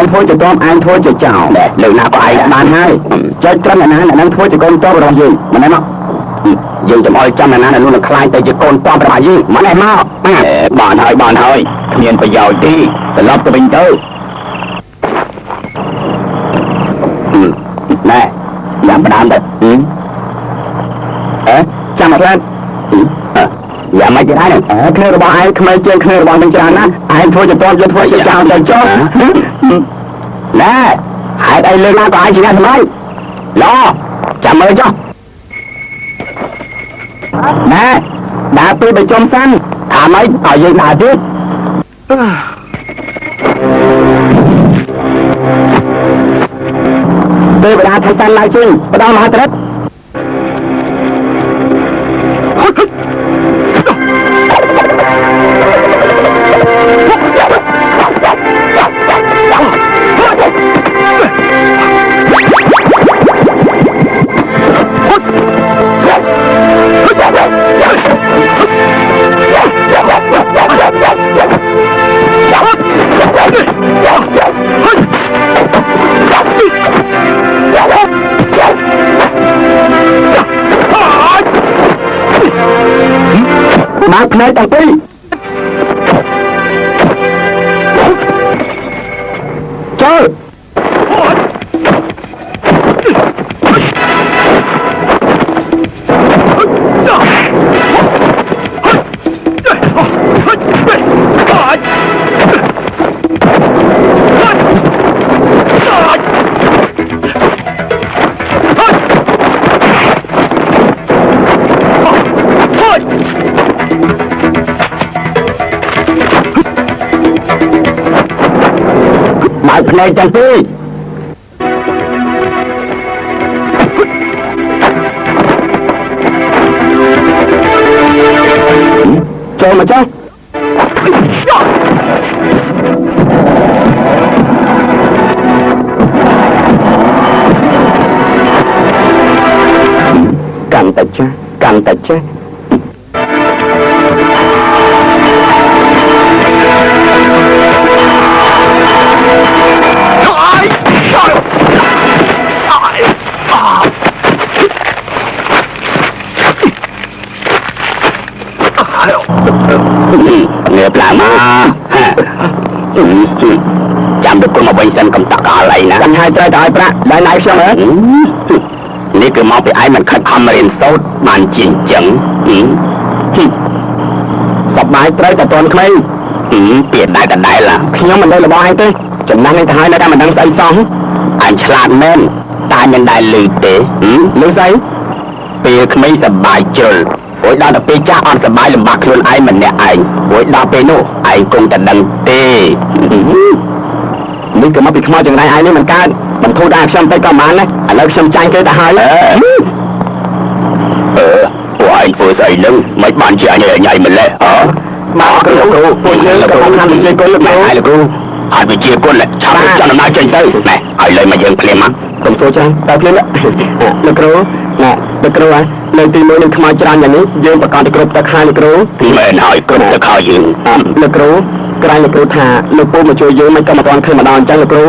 ធ្វើជាតមឯងធ្វើជាចៅលើណាក៏ឯងបានហើយចុចត្រឹមណានឹងធ្វើជាកូនតបរបស់យើងមិនទេមកយើងចំអល់ចាំណានោះនឹងខ្លាយទៅជាកូនតបរបស់យើងមិនទេមកបានហើយគ្មានប្រយោជន៍ទេត្រឡប់ទៅវិញទៅណែយ៉ាងផ្ដាំទៅចាំមកឡើងយ៉ាងមិនដែរគ្នារបស់ឯងក្មេងជាងគ្នារបស់នឹងច្រើនណាស់ឯងធ្វើជាតបយើងធ្វើជាចៅទៅចុះណែហេតុអីលើណាក៏ឯងជាអ្នកសម្រេចឡចាំមើលចុះណែដើរពីប្រជុំសិនថាម៉េចឲ្យយើងដើរទៀតពេលបដាថៃតាន់ឡើងជើងបដាមហាត្រិតមកផ្នែកទាំងពីរចូលផ្នែកទាំងពីរចូលមកចុះកាន់តែចេះnghiệp làm chạm được con mà bên sân công tác ở lại nè anh hai trai đại pra đại này sao hếtนี่คือมองไปไอ้มันคัดทำเรียนโซดมันจริงจังสบายใจแต่ตอนใครเปลี่ยนได้แต่ได้ล่ะพี่น้องมันได้ระบายเต้จนนั้นในท้ายได้มันดังใส่ซองอ่านฉลาดแม่นตายังได้ลือเต๋ลือใส่เปียกไม่สบายเจอโอ้ยดาวแต่ปีจ้าอ่อนสบายลำบากខ្លួនไอ้มันเนี่ยไอ้โอ้ยดาวปีโน่ไอ้คงจะดังเต้นี่ก็มาปิดขโมยจังไรไอ้นี่มันการมันโทษได้ช่างไปก็มันนะแล้วช่างใจเคยแต่หายว่าไอ้ตัวใส่นึงไม่บ้านเชียร์ใหญ่ๆมันเลยมาก็รู้คนเยอะก็ต้องทำเป็นเชียร์ก้นแล้วไอ้ลูกอาจไปเชียร์ก้นแหละชาวบ้านเจ้าหน้าใจเต้แม่ไอ้เลยมาเยิงเพลงมั้งผมโซ่จังแต่เพลงละลูกรู้นะลูกรู้อ่ะในตีมือหนึ่งขโมยจานอย่างนี้ยืมประกอบตะกรุบตะคายลูกรู้แม่หน่อยกรุบตะคายยืมลูกรู้กลายลูกรู้ท่าลูกปูมาช่วยยืมไม่ก็มาตอนเคยมาดอนจังลูกรู้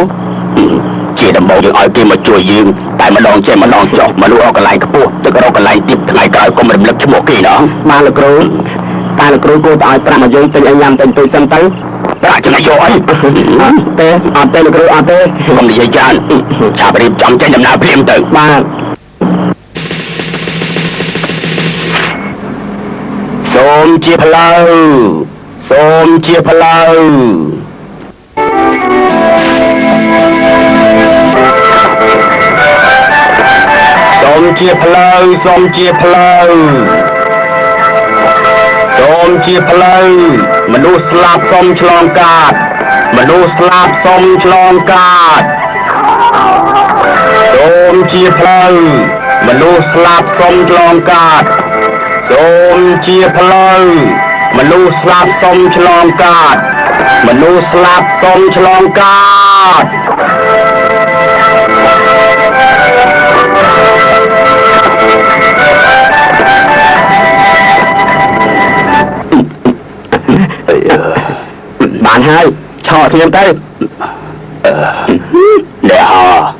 chỉ đầm bầu những ai kia mà chui dương tại mà đòn chơi mà đòn chọc mà lúa cái lại cái pua từ cái lại tiếp ngày cài có mình lập cho một kỳ đó mà lực rồi ta lực rồi cô tại ta mà dương tình anh em tình tôi xem tới ta cho nó giỏi tê lực rồi tê không bị dây chan chả phải chọn chơi nhầm nào phim từ ba xôm chia phơi xôm chia phơi xôm chia phơi xôm chia phơi xôm chia phơi mình đu slap xôm chlong cát mình đu slap xôm chlong cát xôm chia phơi mình đu slap xôm chlong cát xôm chia phơi mình đu slap xôm chlong cát mình đu slap xôm chlong cát bạn hai cho thêm tay để họ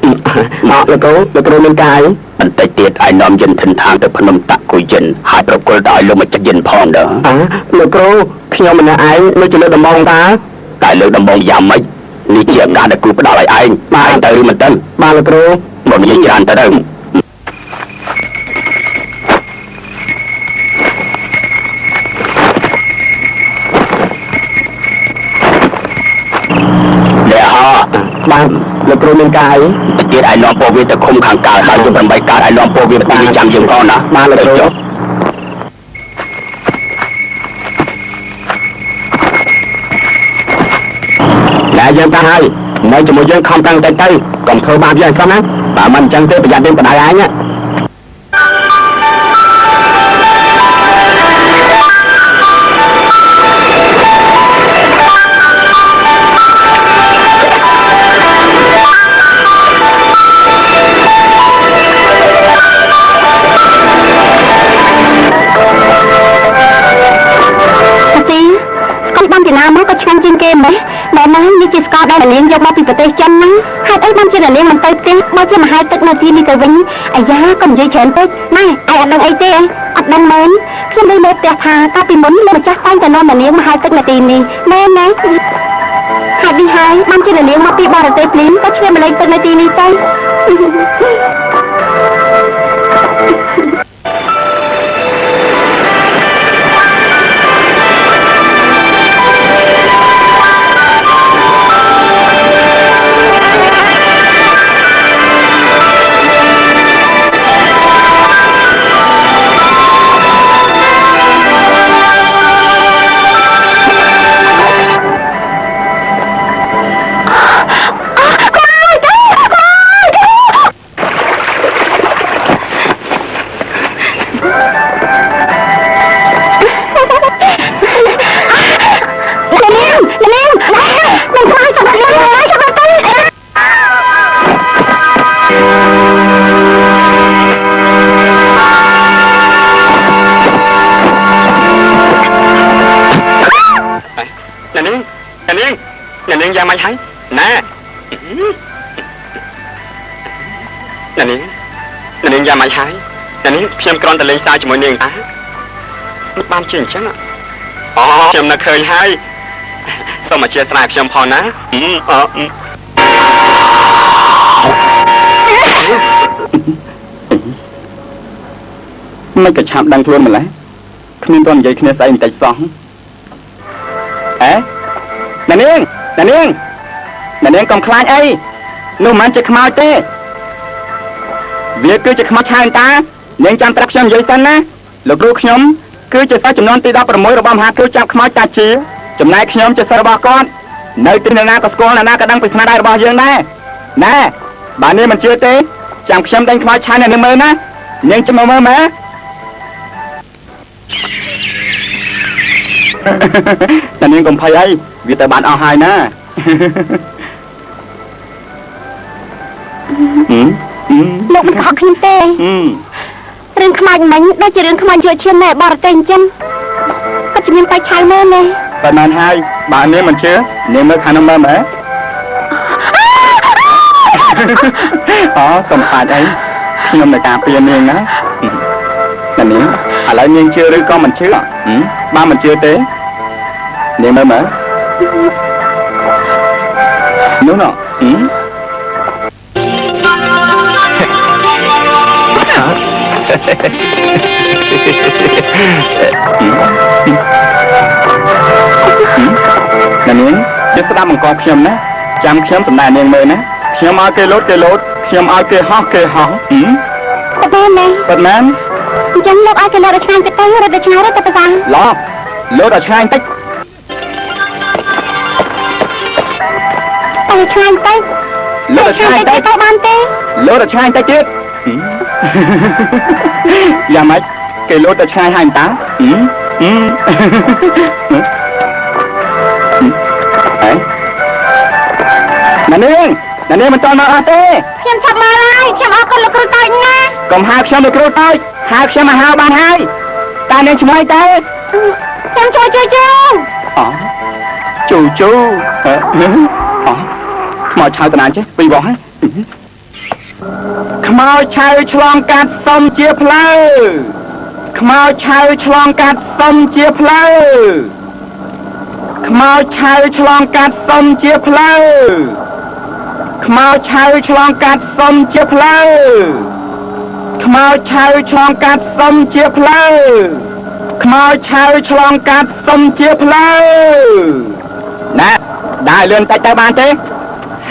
là cô mình cái anh tay tiệt ai nom dân thình thang tới phnom tắc của dân hai tập cô đại luôn mà chắc dân phong đó là cô khi mình là ai nó chỉ là đầm bông ta tại lượng đầm bông giảm mấy ni chia cả được cô bắt đầu lại anh ba anh tới mình tên ba là cô một người chỉ anh tới đây để họ ba là cô mình cái tiệt ai nom po vi tới khung khang cả hai chúng mình bay cả ai nom po vi đi chạm dừng con đó ba là cô nè dân ta hai nơi cho một dân không tăng tay tay còn thưa ba dân không á bà mình chân tiếp bây giờ đêm của đại ai nhá Việt Nam mới có chăn trên kem đấy mẹ nói như chị Scott đây là liên dọc bao bì bờ tây chân đấy hai ấy ban chỉ là liên mình tây tê bao chỉ mà hai tức là gì đi tới vĩnh ai giá còn dây chén tết này ai ăn đang ấy tê ăn đang mến khi đây mẹ tẹt hà ta bị muốn lên chắc tay tại non mà liên mà hai tức là tìm đi mẹ này hai đi hai ban chỉ là liên mà bị bao bờ tây lín có chơi mà lấy tức là tìm đi tây ra mày thấy nè nè niên ra mày thấy nè niên xem con ta lên sao cho mọi niên á mất ban chuyện chắc ạ xem là khơi hay sao mà chia sẻ xem phò ná mấy cái chạm đang thua mình lấy không nên toàn vậy khi này mình tay xong nè niên còn khai ấy nụ mà chỉ khmai tê việc cứ chỉ khmai chai ta niên chăm tập xem vậy xanh á lục ruột nhóm cứ chỉ sao chấm non tì đáp vào môi rồi bom hạt cứ chăm khmai ta chia chấm này nhóm chỉ sao ba con nơi tin là có con là có đang bị đai bao nhiêu nè nè bà niên mình chưa tê chăm xem đánh khmai chai này niên mơ ná niên chăm mơ mẹ nè niên còn phải ấy vì tại bạn ao hai nè lúc mình học kinh tế rừng khmai mình đây chỉ rừng khmai dựa trên này bỏ tên chân có chỉ miếng tay trái mê nè bạn màn hai bạn nên mình chưa nên mới khả năng mơ mẹ còn phải đấy nhưng mà cà phê niên á là niên lại niên chưa đứa con mình chứ ba mình chưa tế niên mơ mẹ đúng rồi nè niên chứ có đâm bằng con khiêm nè chăm khiêm sầm đài niên mơ nè khiêm ao cây lốt khiêm ao cây hót bật lên này bật mến chẳng lúc ai cây lốt ở trang cái tay rồi để trái đó tập sang lốt ở trang tích tay trái tay lốt ở trang tích tay ban tê lốt ở trang tích chết dạ mấy cây lốt ở trang hai tá nè niên mình cho nó tê xem chậm mà lại xem ao con lực rồi tay nha còn hai xem được rồi tay hai xem mà hao ban hai ta nên chùm hai tê xem chú chú ខ្មោចឆៅតាណាចេះពីបងហ៎ខ្មោចឆៅឆ្លងកាត់សុំជាផ្លូវខ្មោចឆៅឆ្លងកាត់សុំជាផ្លូវខ្មោចឆៅឆ្លងកាត់សុំជាផ្លូវខ្មោចឆៅឆ្លងកាត់សុំជាផ្លូវខ្មោចឆៅឆ្លងកាត់សុំជាផ្លូវខ្មោចឆៅឆ្លងកាត់សុំជាផ្លូវណែដើរលឿនតិចទៅបានទេ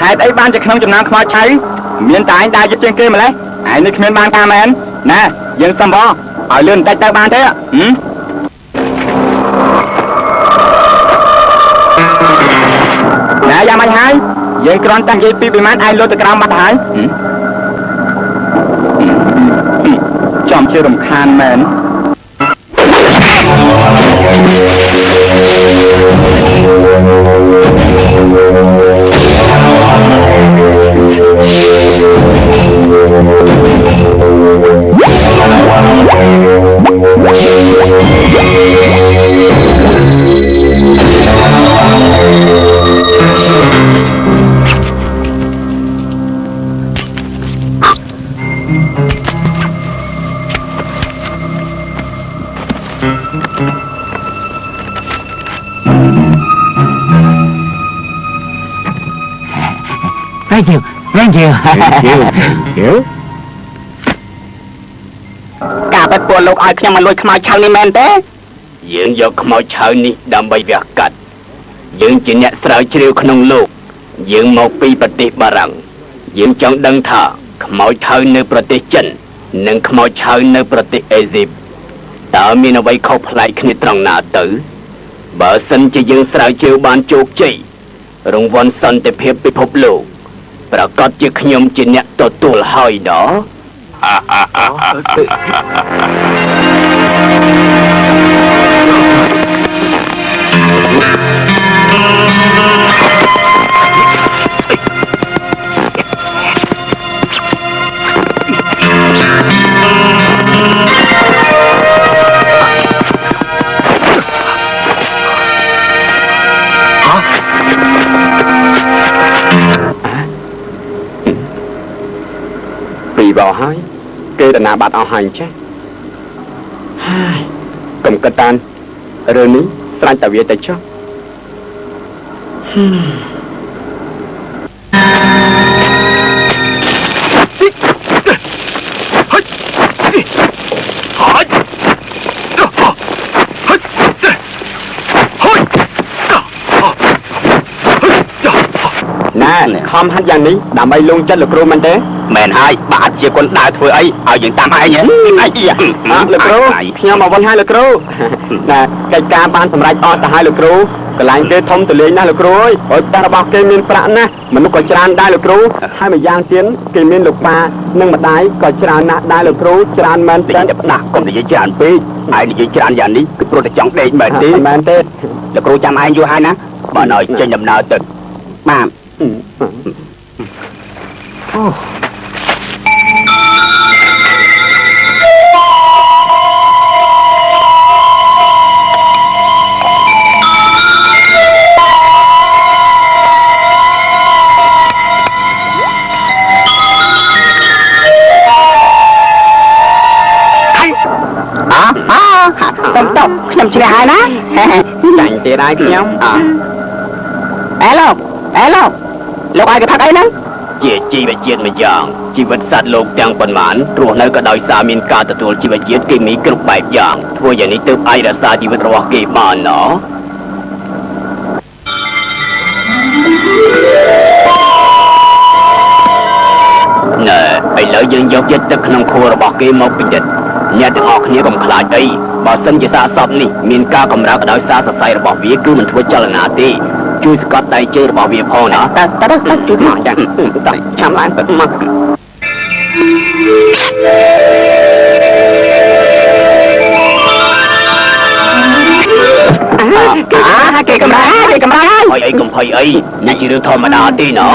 ហេតុអីបានជាក្នុងចំណោមខ្មោចឆៅមានតែឯងដើរយឺតជាងគេម្ល៉េះឯងនេះគ្មានបានការមែនណែយើងសុំបងឲ្យលឿនតិចទៅបានទេណែយ៉ាងម៉េចហើយយើងគ្រាន់តែនិយាយពីពីម៉ានឯងលោតទៅក្រោមបាត់ហើយចំជារំខានមែនThank you ការបែបពួកលោកឲ្យខ្ញុំមកលួចខ្មោចឆៅនេះមែនទេយើងយកខ្មោចឆៅនេះដើម្បីវះកាត់យើងជាអ្នកស្រាវជ្រាវក្នុងលោកយើងមកពីប្រទេសបារាំងយើងចង់ដឹងថាខ្មោចឆៅនៅប្រទេសចិននិងខ្មោចឆៅនៅប្រទេសអេស៊ីបតើមានអ្វីខុសប្លែកគ្នាត្រង់ណាទៅបើសិនជាយើងស្រាវជ្រាវបានជោគជ័យរង្វាន់សន្តិភាពពិភពលោកប្រកាសជាខ្ញុំជាអ្នកទទួលហើយដល់បោះហើយគេតាណាបាត់អស់ហើយចេះហើយកុំគិតតានរឿងនេះស្រាច់តែវាទៅចុះខំហាត់យ៉ាងនេះដើម្បីលងចិត្តលោកគ្រូមែនទេមែនហើយបើអត់ជាគុណដើរធ្វើអីឲ្យយើងតាមឯងលោកគ្រូខ្ញុំមកវិញហើយលោកគ្រូណាកិច្ចការបានសម្រេចអស់ទៅហើយលោកគ្រូកន្លែងគេធំទលាយណាស់លោកគ្រូអើយតែរបស់គេមានប្រាក់ណាស់មនុស្សក៏ច្រើនដែរលោកគ្រូហើយម្យ៉ាងទៀតគេមានលោកប៉ានិងម្ដាយក៏ច្រើនណាស់ដែរលោកគ្រូច្រើនមែនទេផ្ដាស់កុំនិយាយច្រើនពេកឯងនិយាយច្រើនយ៉ាងនេះគឺព្រោះតែចង់ដេកមែនទេមែនទេលោកគ្រូចាំឯងយូរហើយណាបើឲ្យចេញដំណើរទៅបាទអូតបខ្ញុំឆ្លៀសហើយណាចាញ់ទៀតហើយខ្ញុំអេលោកលោកឲ្យគេផឹកអីហ្នឹងជាជីវជាតិមួយយ៉ាងជីវិតសត្វលោកទាំងប៉ុន្មានរស់នៅក៏ដោយសារមានការទទួលជីវជាតិគីមីគ្រប់បែបយ៉ាងធ្វើយ៉ាងនេះទើបអាចរក្សាជីវិតរបស់គេបានណ៎ណែឥឡូវយើងយកចិត្តទឹកក្នុងខួររបស់គេមកពិនិត្យអ្នកទាំងអស់គ្នាកុំខ្លាចអីបើសិនជាសាកសពនេះមានការកម្រើកដោយសារសរសៃរបស់វាគឺមិនធ្វើចលនាទេជួយស្កត់ដៃជើងរបស់វាផងណាតែជួយមកចាឆាំឡើងទឹកមកគេកម្រើអីកុំភ័យអីនេះជារឿងធម្មតាទេណ៎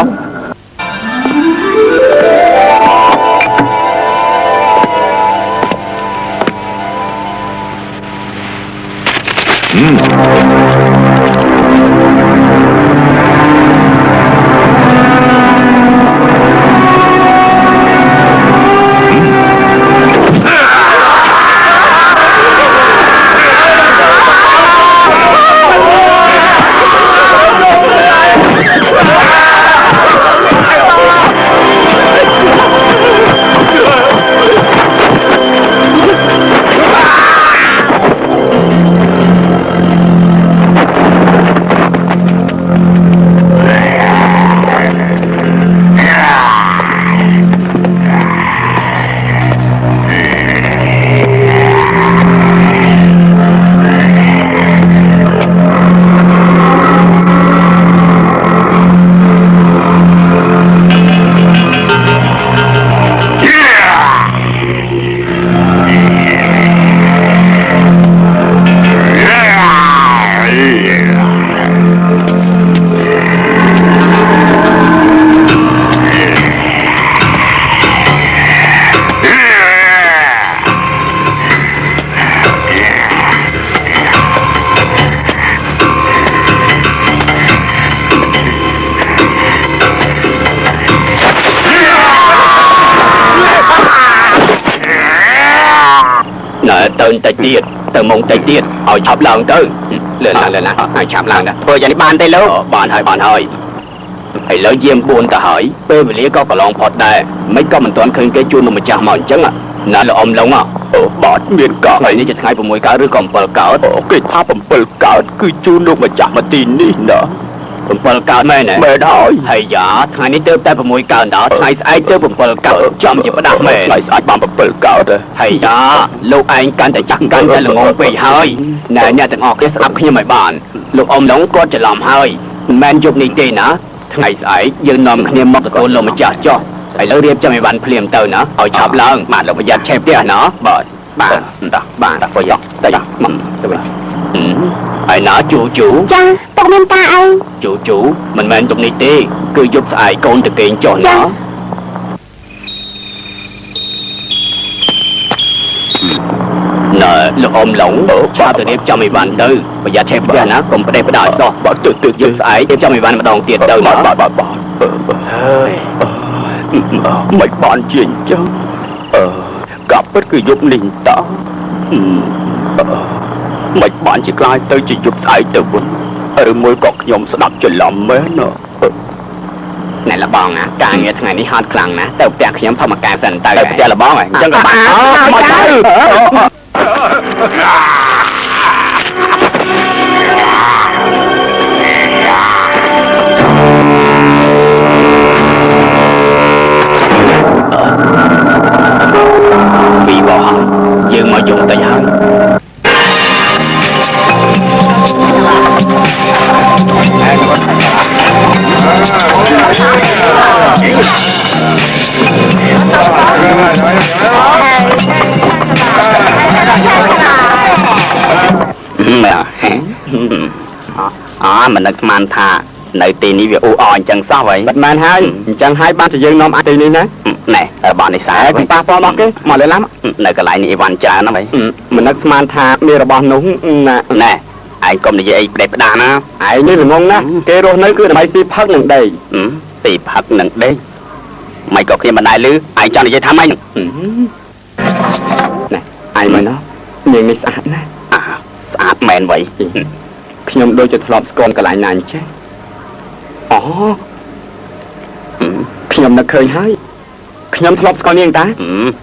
ตื่นแต่เตี้ยแต่มงแต่เตี้ยเอาชอบลองเตอเลื่อนนะให้ชอบลองนะเพื่อจะได้บ้านได้แล้วบ้านให้ไอ้แล้วเยี่ยมบุญแต่หายเป้ไปเลี้ยก็ลองพอดได้ไม่ก็มันตอนคืนแกจูนมันจะหมอนจังอ่ะนั่นเราอมลงอ่ะบอดเมียนกะไอ้นี่จะทายผมมวยกาหรือกอมเปิลกาก็ถ้าผมเปิลกาคือจูนลงมาจากมาตีนี่นะผมเปิลกาแม่เนี่ยไม่ได้ให้ยาทางนี้เติมแต่ผมมวยกาเนาะทางไอ้เติมผมเปิลกาจำจะประดับแม่ไอ้ไอ้บ้าผมเปิลกาเลยให้ยาลูกไอ้กันแต่จักกันแต่ละงงไปให้เนี่ยแต่ออกได้สับขึ้นมาบ้านลูกอมหลงก็จะลำให้แมนยุบนี่ตีนะไงสายยืนนอมขณีมอกตะโกนลงมาจ่าจ่อไอ้แล้วเรียบจะไม่วันเพลียมเตอนะเอาชอบล้างมาเราประหยัดเชฟเดียเนาะบ้านประหยัดได้มันได้ไอ้หนาจูចាពុកមានការអីจูมันแมนตรงนี้ตีคือยุบสายโกนตะเกียงจ่อเนาะน่ะลูกอมหลงชาตัวนี้จะไม่วันเตอประหยัดเชฟเดียนะกลมประเดี๋ยวประดาต่อตึกยุบสายจะไม่วันมาดองเตียนเตอเนาะเฮ้ยไม่บานจริงจังกับก็คือยุบลิงตาไม่บานจะกลายเตอจะยุบสายเตอบุญมวยกอกยมสนับจะลำแม่เนาะไหนละบองนะการเงี้ยทางไหนนี่ฮอดคลังนะแต่แปลกขยมพอมาการสันเตอแต่จะละบองไงจังกับบ้าไม่ใช่vì bỏ dương mà dùng tay hơn mình được man thà nơi tiền đi về u chẳng sao vậy bật man hai chẳng hai ban chỉ dương nom ai tiền đi nè nè bọn này xài cũng pa đó cái mà lấy lắm nơi cái lại này van trà nó vậy mình được man thà mi là bọn núng nè ai còn đi vậy đẹp đà na ai như là ngon na cái rồi nơi cứ là mày xì phật nặng đây xì phật nặng đây mày có khi mà đại lư ai cho này tham anh nè ai mày nó nhìn này sạch nè sạch mền vậy nhom đôi cho thọp con cái lại này chứ nhom nó khơi hay nhom thọp con niên ta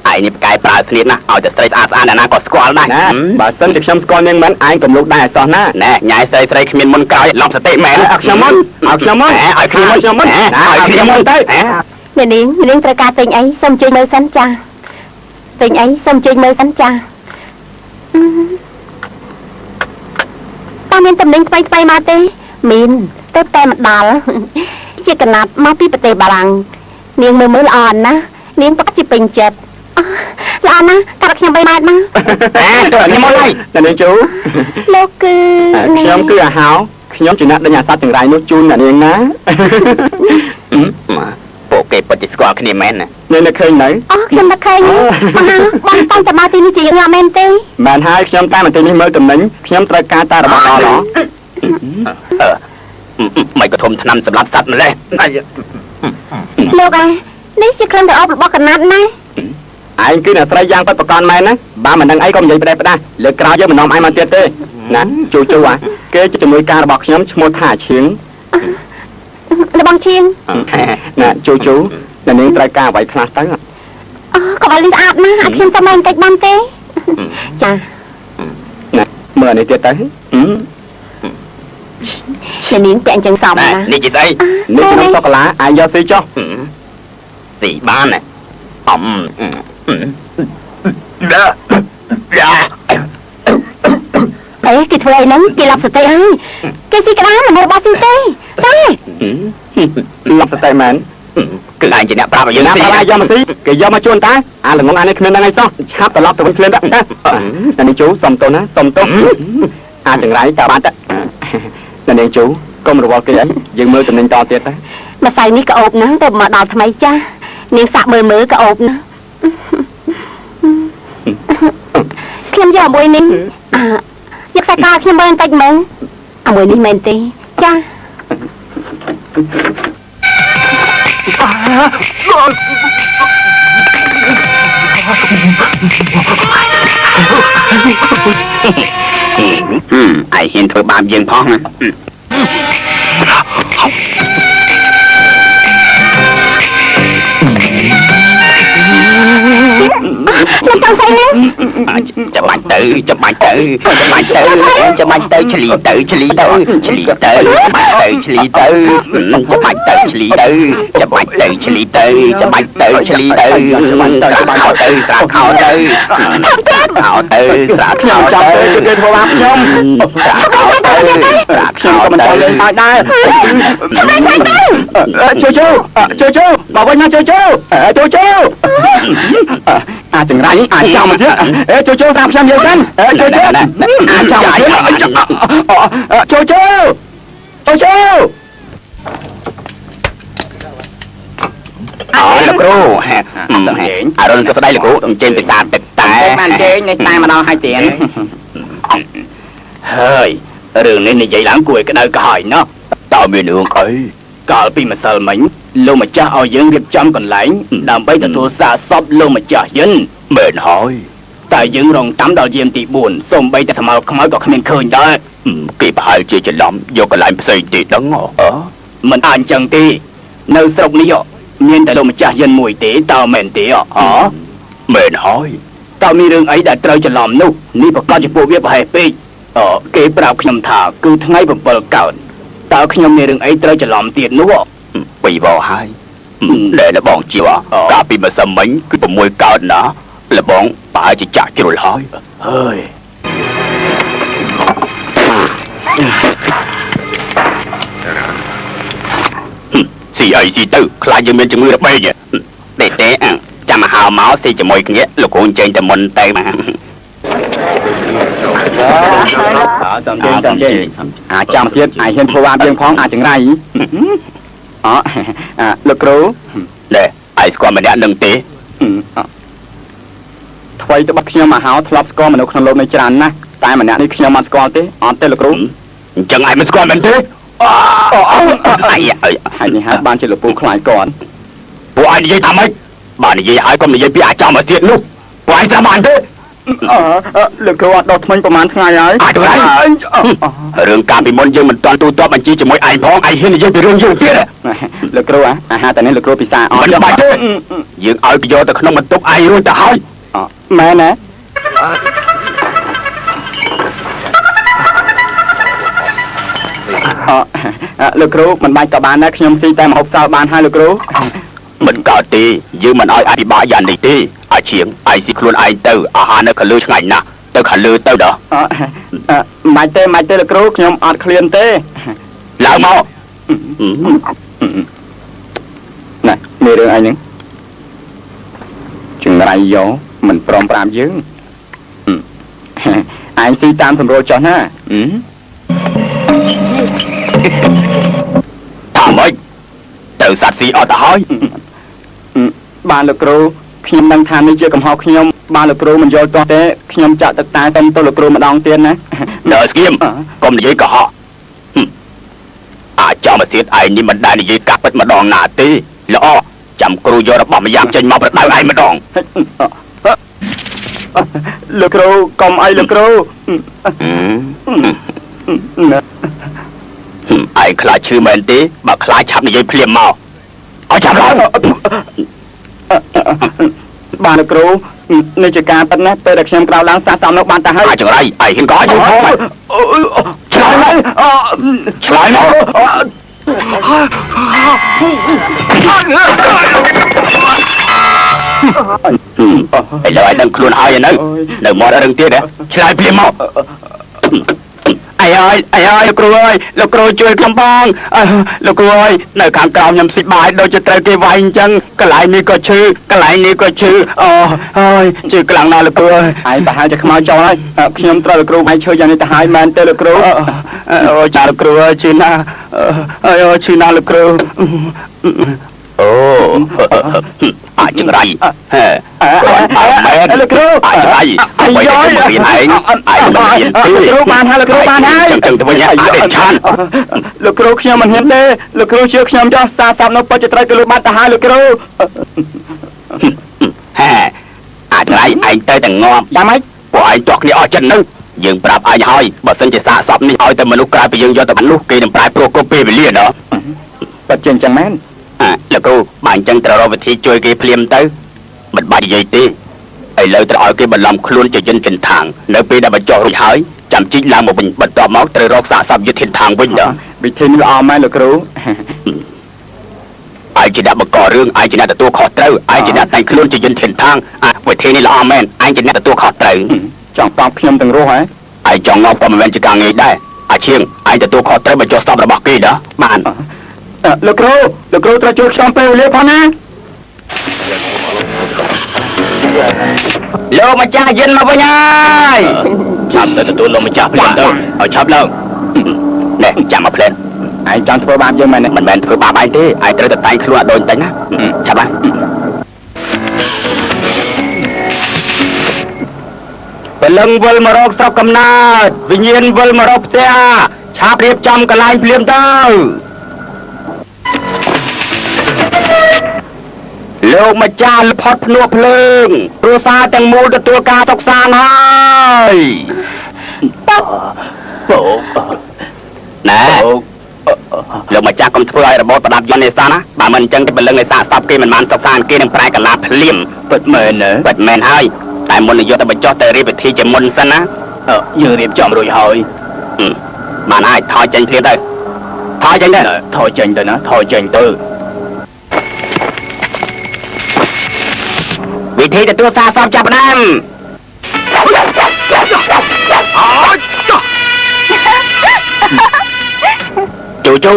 ai nhịp cài prai phết naเอาแต่ใส่สะอาดๆนะก็สกอลได้นะបើសិនជាខ្ញុំស្គាល់នាងមិនឯងកំលុកដែរអសោះណាណែញ៉ាយស្រីគ្មានមុនក្រោយឡំសតិមែនឲ្យខ្ញុំមុនឲ្យខ្ញុំមុនឲ្យខ្ញុំមុនឲ្យខ្ញុំមុនទៅនាងត្រូវការទិញអីសូមជួយមើលសិនចាទិញអីសូមជួយមើលសិនចាតើមានតំណែងថ្មីមកទេមានទៅតែម្ដងជាកណាត់មកពីប្រទេសបារាំងនាងមើលល្អណាស់នាងប្រកាសជាពេញចិត្តល្អណាស់កាត់ខ្ញុំ3ម៉ែត្រមកខ្ញុំមកហើយនាងជូលោកគឺខ្ញុំគឺអាហោខ្ញុំជាអ្នកដេញអាសត្វចង្រៃនោះជូនអ្នកនាងណាពួកគេពិតជាស្គាល់គ្នាមែនណានៅឃើញនៅខ្ញុំនឹកឃើញបងតាំងតមកទីនេះជាយ៉ាងមែនទេមែនហើយខ្ញុំតាមទីនេះមើលតំណែងខ្ញុំត្រូវការតារបស់ដល់មិនក៏ធំថ្នាំសម្រាប់សត្វម្លេះលោកនេះជាក្លិនដ៏អបរបស់កណាត់ណាឯងគឺអ្នកស្រីយ៉ាងពិតប្រកបមែនណាបើមិនដឹងអីក៏និយាយផ្ដេសផ្ដាស់លើក្រោយយើងមិននាំឯងមកទៀតទេណាជូគេជាជំនួយការរបស់ខ្ញុំឈ្មោះថាឈៀងរបស់ឈៀងណាជូអ្នកនាងត្រូវការអ្វីខ្លះទៅកុំឲ្យលីស្អាតណាឲ្យខ្ញុំទៅមកតិចបានទេចាណាមើលនេះទៀតទៅនាងពាក់អញ្ចឹងសមណានេះជាស្អីនេះខ្ញុំសូកូឡាឯងយកស៊ីចុះស៊ីបានណាគេធ្វើអីហ្នឹងគេឡប់សតិហើយគេស៊ីក្តារមនុស្សរបស់ស៊ីទេឡប់សតិមែនគឺឯងជាអ្នកប្រាប់ឲ្យយើងស៊ីយកមកស៊ីគេយកមកជួនតាអាល្ងងអានេះគ្មានដឹងអីសោះឆាប់ត្រឡប់ទៅវិញភ្លាមដែរណានេះជូសុំទោសណាសុំទោសអាចចង្រៃក៏បានតែនាងជូកុំរវល់គេអីយើងមើលតំណែងតទៀតទៅម្សៅនេះក៏អូបណាស់ទៅមកដល់ថ្មីចាស់នាងសាក់មើលក៏អូបណាស់ខ្ញុំយកមួយនេះយកខ្សែកខ្ញុំមើលបន្តិចមើលមួយនេះមែនទេចា ai hiền thôi bám dương phong nè ខ្ញុំចង់ស្អីនេះ ចាំបាច់ទៅចាំបាច់ទៅចាំបាច់ទៅចាំបាច់ទៅឆ្លីទៅឆ្លីទៅឆ្លីទៅឆ្លីទៅចាំបាច់ទៅឆ្លីទៅចាំបាច់ទៅឆ្លីទៅចាំបាច់ទៅឆ្លីទៅចាំបាច់ទៅស្រាខោទៅស្រាខោទៅខោទៅស្រាខោទៅគេធ្វើបាបខ្ញុំស្រាខោទៅស្រាខ្ញុំក៏មិនទៅលេងបាយដែរជូបើវិញណាជូអាចចង្រៃអាចចង់មកទៀតជូតាមខ្ញុំនិយាយសិនជូអាចចង់មកទៀតជូលោកគ្រូអរុនក៏ស្ដីលោកគ្រូចេញទៅតាមទឹកតែបានចេញនេះតែម្ដងឲ្យទៀតហើយរឿងនេះនិយាយឡើងគួរឲ្យក្តៅក្រហាយណោះតើមានរឿងអីកាលពីម្សិលមិញលោកម្ចាស់ឲ្យយើងរៀបចំកន្លែងដើម្បីទទួលសារសពលោកម្ចាស់យិនមែនហើយតែយើងរងតាមដល់យាមទី4សូម្បីតែថ្មល់ខ្មៅក៏គ្មានឃើញដែរគេប្រហែលជាច្រឡំយកកន្លែងផ្សេងទៀតដឹងមិនអាចអញ្ចឹងទេនៅស្រុកនេះមានតែលោកម្ចាស់យិនមួយទេតើមែនទេមែនហើយតើមានរឿងអីដែលត្រូវច្រឡំនោះនេះប្រកាសជាពួកវាប្រហែលពេកគេប្រាប់ខ្ញុំថាគឺថ្ងៃ7កើតតើខ្ញុំមានរឿងអីត្រូវច្រឡំទៀតនោះពីបោហើយដែលលបងជាកាលពីម្សិលមិញគឺ6កើតណាលបងប្រហែលជាចាក់ជ្រុលហើយហើយស៊ីអីស៊ីទៅខ្លាចយើងមានជំងឺរបេងទេចាំមកហៅមកស៊ីជាមួយគ្នាលោកគ្រូចេញតែមុនទៅមកចាំទៀតអាចហ៊ានធ្វើបាបយើងផងអាចចង្រៃលោកគ្រូណែឯស្គាល់ម្នាក់នឹងទេថ្មីទៅបាត់ខ្ញុំមកហៅធ្លាប់ស្គាល់មនុស្សក្នុងលោកនេះច្រើនណាស់តែម្នាក់នេះខ្ញុំមិនស្គាល់ទេអត់ទេលោកគ្រូអញ្ចឹងឯងមិនស្គាល់មែនទេហើយនេះហើយបានជាលោកពូខ្លាចគាត់ពួកឯងនិយាយថាម៉េចបាននិយាយហើយកុំនិយាយពីអាចមកទៀតនោះពួកឯងចាំបានទេលោកគ្រូអត់ដុសថ្មិញប្រហែលថ្ងៃហើយអាចទៅរឿងការពីមុនយើងមិនទាន់ទូទាត់បញ្ជីជាមួយឯងផងឯងហ៊ាននិយាយពីរឿងយើងទៀតលោកគ្រូអាហារតែនេះលោកគ្រូពិសាអត់មិនបាច់ទេយើងឲ្យទៅយកទៅក្នុងបន្ទប់ឯងរួចទៅហើយមែនណាលោកគ្រូមិនបាច់ក៏បានដែរខ្ញុំស៊ីតែម្ហូបសល់បានហើយលោកគ្រូមិនកើតទេយើងមិនឲ្យអភិបាលយ៉ាងនេះទេអាឈៀងឯងស៊ីខ្លួនឯងទៅអាហារនៅខាងលើឆ្ងាញ់ណាស់ទៅខាងលើទៅដល់មិនទេលោកគ្រូខ្ញុំអត់ឃ្លានទេឡើងមកណែមានរឿងអីហ្នឹងចង្រៃយកមិនព្រមប្រាប់យើងឯងស៊ីតាមសម្រួលចុះណាថាម៉េចទៅសត្វស៊ីអត់ទៅហើយបានលោកគ្រូខ្ញុំដឹងថានេះជាកំហុសខ្ញុំបានលោកគ្រូមិនយល់ទាស់ទេខ្ញុំចាក់ទឹកតែសុំទៅលោកគ្រូម្ដងទៀតណាដល់ស្គៀមកុំនិយាយកុហកអាចចាំមកទៀតឯងនេះមិនដែលនិយាយកាប់ពិតម្ដងណាទេល្អចាំគ្រូយករបស់ម្យ៉ាងចេញមកប្រដៅឯងម្ដងលោកគ្រូកុំអីលោកគ្រូឯងខ្លាចឈឺមែនទេបើខ្លាចឆាប់និយាយភ្លាមមកឲ្យចាប់ឡើងបានលោកគ្រូនេះជាការប៉ិនណាពេលដែលខ្ញុំក្រោកឡើងសាសំនោះបានតែហើយអាចង្រៃឯងហ៊ានក៏ឲ្យយើងផងឆ្លើយមកឥឡូវឲ្យដឹងខ្លួនហើយនៅមាត់រឹងទៀតឆ្លើយភ្លាមមកអាយលោកគ្រូអើយលោកគ្រូជួយខ្ញុំបងលោកគ្រូអើយនៅខាងក្រោមខ្ញុំស៊ីបាយដូចជាត្រូវគេវាយអញ្ចឹងកន្លែងនេះក៏ឈឺកន្លែងនេះក៏ឈឺអើយជឿខ្លាំងណាស់លោកគ្រូអើយឯងប្រហែលជាខ្មៅចោលហើយខ្ញុំត្រូវលោកគ្រូឯងឈឺយ៉ាងនេះទៅហើយមែនទេលោកគ្រូអូចាលោកគ្រូអើយឈឺណាស់ឈឺណាស់លោកគ្រូអូអាចចង្រៃលោកគ្រូអាចចង្រៃអ្វីដែលខ្ញុំរៀនឯងឯងមិនរៀនទេលោកគ្រូបានហើយលោកគ្រូបានហើយចឹងទៅវិញអាចឆានលោកគ្រូខ្ញុំមិនហ៊ានទេលោកគ្រូជឿខ្ញុំចោះសារសាប់នៅពិតជាត្រូវគេលោកបានទៅហើយលោកគ្រូអាច ថ្ងៃឯងទៅតែងាប់យ៉ាងម៉េចពួកឯងចោះគ្នាអស់ចិត្តនឹងយើងប្រាប់ឯងហើយបើសិនជាសាកសពនេះឲ្យតែមនុស្សក្រៅពីយើងយកទៅបាននោះគេនឹងប្រែប្រួលគ្រប់ពេលវេលាដល់ប៉ិតជាអញ្ចឹងមែនលោកគ្រូបើអញ្ចឹងត្រូវរកវិធីជួយគេភ្លាមទៅមិនបាច់និយាយទេឥឡូវត្រូវឲ្យគេបន្លំខ្លួនជាយន្តចិនທາງនៅពេលដែលបញ្ចុះរួចហើយចាំជីកឡើងមកវិញបន្ទាប់មកត្រូវរកសាកសពយុទ្ធဌានវិញដល់វិធីនេះល្អមែនលោកគ្រូឯងជាអ្នកបង្ករឿងឯងជាអ្នកទទួលខុសត្រូវឯងជាអ្នកតែងខ្លួនជាយន្តធានທາງវិធីនេះល្អមែនឯងជាអ្នកទទួលខុសត្រូវចង់តបខ្ញុំទាំងរស់ហ៎ឯងចង់ងប់ក៏មិនមែនជាការងាយដែរអាឈៀងឯងទទួលខុសត្រូវបញ្ចុះសពរបស់គេដល់បានលោកគ្រូត្រូវជួយខ្ញុំពេលវេលាផងណាលោកម្ចាស់យិនមកវិញហើយចាំទៅទទួលលោកម្ចាស់ភ្លាមទៅឲ្យឆាប់ឡើងនេះចាំមកភ្លាមឯងចង់ធ្វើបាបយើងមែនមិនមែនធ្វើបាបឯងទេឯងត្រូវតែតែងខ្លួនឲ្យដូចតែណាឆាប់ឡើងពលឹងវិលមករកស្រុកកំណើតវិញ្ញាណវិលមករកផ្ទះឆាប់រៀបចំកន្លែងភ្លាមទៅលោកម្ចាស់ផុតភ្នួភ្លើងគ្រួសារទាំងមូលទទួលការទុកសានហើយណែលោកម្ចាស់កុំធ្វើឲ្យរបបប្រដាប់យន្តនេសាទណាបើមិនអញ្ចឹងទៅពលឹងនេសាទសពគេមិនបានទុកសានគេនឹងប្រែកលាភ្លាមពិតមែនពិតមែនហើយតែមុននឹងយកទៅបញ្ចុះទៅរៀបវិធីជាមុនសិនណាយើងរៀបចំរួចហើយបានហើយថយចេញភ្លាមទៅថយចេញទៅណាថយចេញទៅវិធីទទួលសារសពចាប់ផ្ដើមជូ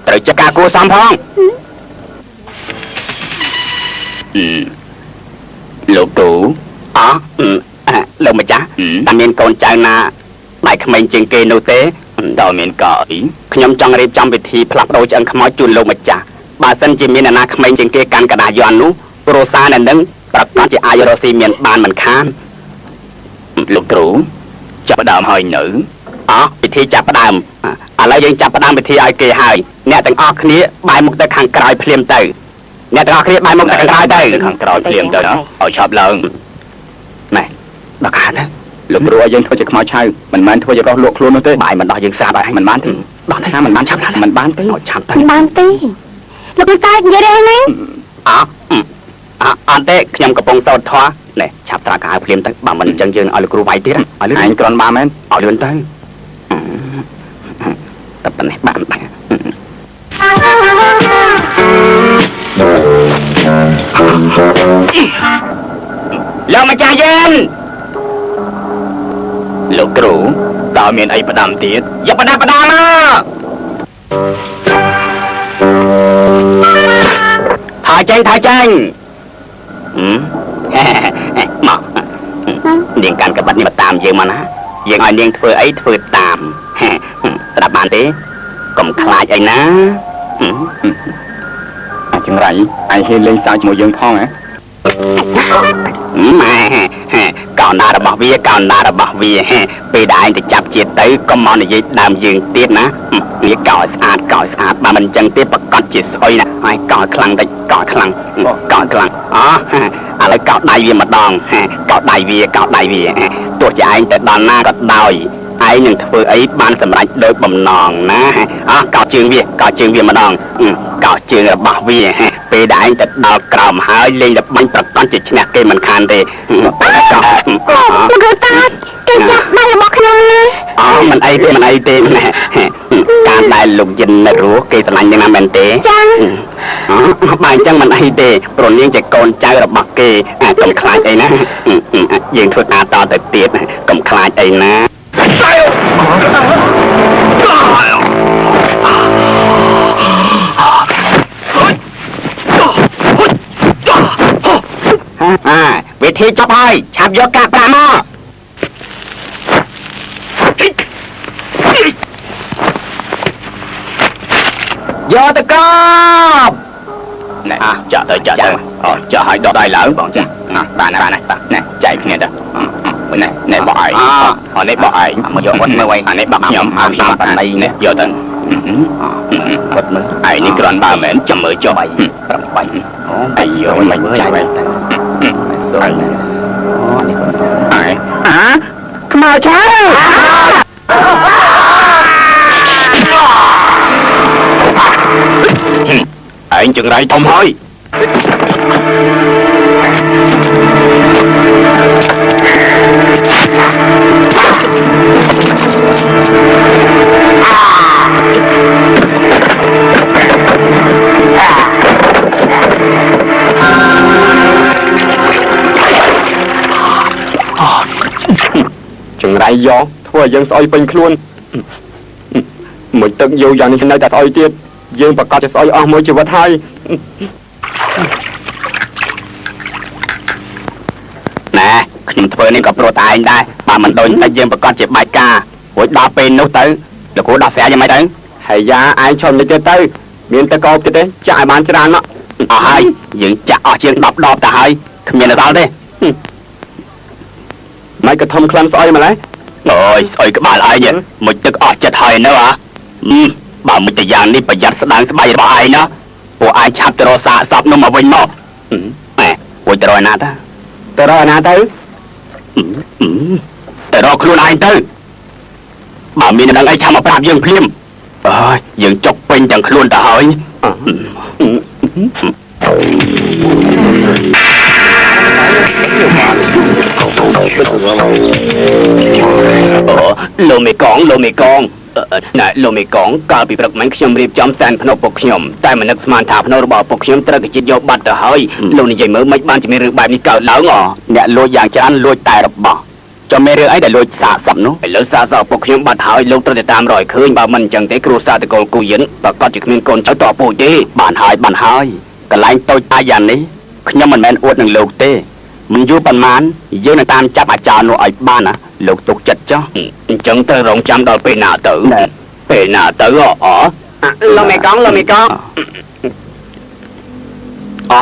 ត្រូវចាក់ការគួសំផងលោកគ្រូលោកម្ចាស់តែមានកូនចៅណាដៃក្មេងជាងគេនោះទេដល់មានកអីខ្ញុំចង់រៀបចំវិធីផ្លាស់ប្ដូរឆ្អឹងខ្មោចជូនលោកម្ចាស់បើសិនជាមានអ្នកណាក្មេងជាងគេកាន់កដាយ័ន្តនោះគ្រួសារនៅនឹងប្រកាសជាអាចរកស៊ីមានបានមិនខានលោកគ្រូចាប់ផ្ដើមហើយនៅពិធីចាប់ផ្ដើមឥឡូវយើងចាប់ផ្ដើមពិធីឲ្យគេហើយអ្នកទាំងអស់គ្នាបែរមុខទៅខាងក្រោយភ្លាមទៅអ្នកទាំងអស់គ្នាបែរមុខទៅខាងក្រោយទៅខាងក្រោយភ្លាមទៅណាឲ្យឆាប់ឡើងណែដល់ខាងណាលោកគ្រូឲ្យយើងធ្វើជាខ្មោចឆៅមិនមែនធ្វើជាប្រុសលក់ខ្លួននោះទេបាយមិនដោះយើងស្រាប់ហើយមិនបានទេដោះថាមិនបានឆាប់មិនបានទេឆាប់ទៅមិនបានទេលោកគ្រូតានិយាយទេណាអត់ទេខ្ញុំកំពុងសោតធွာនេះឆាប់ត្រាកាភ្លាមទៅបើមិនអញ្ចឹងយើងឲ្យលោកគ្រូវាយទៀតឲ្យលឿនឯងគ្រាន់បានមែនឲ្យលឿនទៅតែប៉ុណ្ណេះបានដែរលោកម្ចាស់យិនលោកគ្រូតើមានអីផ្ដាំទៀតយកផ្ដាំមកថយចេញមកនាងកាន់កបិតនេះមកតាមយើងមកណាយើងឲ្យនាងធ្វើអីធ្វើតាមស្ដាប់បានទេកុំខ្លាចអីណាអាចង្រៃឯងហ៊ានលេងសើចជាមួយយើងផងហ៎កោណ្ដារបស់វាពេលដែលឯងទៅចាប់ជាតិទៅកុំមកនិយាយដើមយើងទៀតណាវាកោស្អាតបើមិនអញ្ចឹងទេប្រកាសជាស្អុយណាហើយកោខ្លាំងតិចកោខ្លាំងឥឡូវកោដៃវាម្ដងកោដៃវាទោះជាឯងទៅដល់ណាក៏ដោយឯងនឹងធ្វើអីបានសម្រេចដោយបំណងណាកោជើងវាម្ដងកោជើងរបស់វាពេលដែលឯងទៅដល់ក្រោមហើយលេងល្បាញប្រកាសជាឈ្នះគេមិនខានទេលោកគ្រូតាគេចាប់ដៃរបស់ខ្ញុំមិនអីទេការដែលលោកយិននៅរស់គេស្រឡាញ់យ៉ាងណាមែនទេចាបើអញ្ចឹងមិនអីទេព្រោះនាងជាកូនចៅរបស់គេកុំខ្លាចអីណាយើងធ្វើការតទៅទៀតកុំខ្លាចអីណាវិធីចប់ហើយឆាប់យកកាប្រាក់មកយកទៅកប់ណែចាក់ទៅចាក់ឲ្យដកដៃឡើងបងចាបានណែចែកគ្នាទៅណែបោះឯងនេះបោះឯងមកយកគាត់មើលវិញនេះបោះខ្ញុំតាមបណ្ណៃនេះយកទៅគាត់មើលឯងនេះគ្រាន់បើមែនចាំមើលចុះ8អាយយកមិនចែក ខ្មៅឆៅឯងចង្រៃធំហើយចង្រៃយកធ្វើឲ្យយើងស្អុយពេញខ្លួនមួយទឹកយោយ៉ាងនេះនៅតែស្អុយទៀតយើងប្រកាសจะស្អុយអស់មួយជីវិតហើយណែខ្ញុំធ្វើនេះក៏ព្រោះតែឯងដែរបើមិនដូចតែយើងប្រកាសជាបាច់ការរួចដល់ពេលនោះទៅលោកគ្រូដោះស្រាយយ៉ាងម៉េចទៅហើយយ៉ាឯងឈប់នេះទៅមានតែកោបទៀតទេចាក់ឲ្យបានច្រើនណាស់អស់ហើយយើងចាក់អស់ជាង10 ដបទៅហើយគ្មានដល់ទេមិនក៏ធំក្លិនស្អុយម្ល៉េះអូយស្អុយក្បាលឯងមួយទឹកអស់ចិត្តហើយនៅបើមិនតែយ៉ាងនេះប្រយ័ត្នស្ដាងស្បៃរបស់ឯងណាពួកឯងឆាប់ទៅរកសាកសពនោះមកវិញមកម៉ែពួកទៅរកណាទៅរកណាទៅទៅរកខ្លួនឯងទៅបើមាននឹងអីឆាប់មកប្រាប់យើងភ្លាមអើយយើងចុកពេញទាំងខ្លួនទៅហើយលោកមេកងណែលោកមេកងកាលពីព្រឹកមិញខ្ញុំរៀបចំសែនភ្នំពុកខ្ញុំតែមិននឹកស្មានថាភ្នំរបស់ពុកខ្ញុំត្រូវតែជាតិយកបាត់ទៅហើយលោកនិយាយមើលមិនបានជាមានរឿងបែបនេះកើតឡើងអ្នកលួចយ៉ាងច្រើនលួចតែរបស់ចាំមានរឿងអីដែលលួចសាកសពនោះឥឡូវសាកសពពុកខ្ញុំបាត់ហើយលោកត្រូវតែតាមរយឃើញបើមិនអញ្ចឹងទេគ្រួសារតកូលគូយិនប្រកាសជាគ្មានកូនចៅតពូជទេបានហើយកន្លែងតូចតាចយ៉ាងនេះខ្ញុំមិនមែនអួតនឹងលោកទេមិនយូរប៉ុន្មានយើងនឹងតាមចាប់អាចារ្យនោះឲ្យបានណាលោកទុកចិត្តចុះអញ្ចឹងត្រូវរងចាំដល់ពេលណាទៅលោកមេកង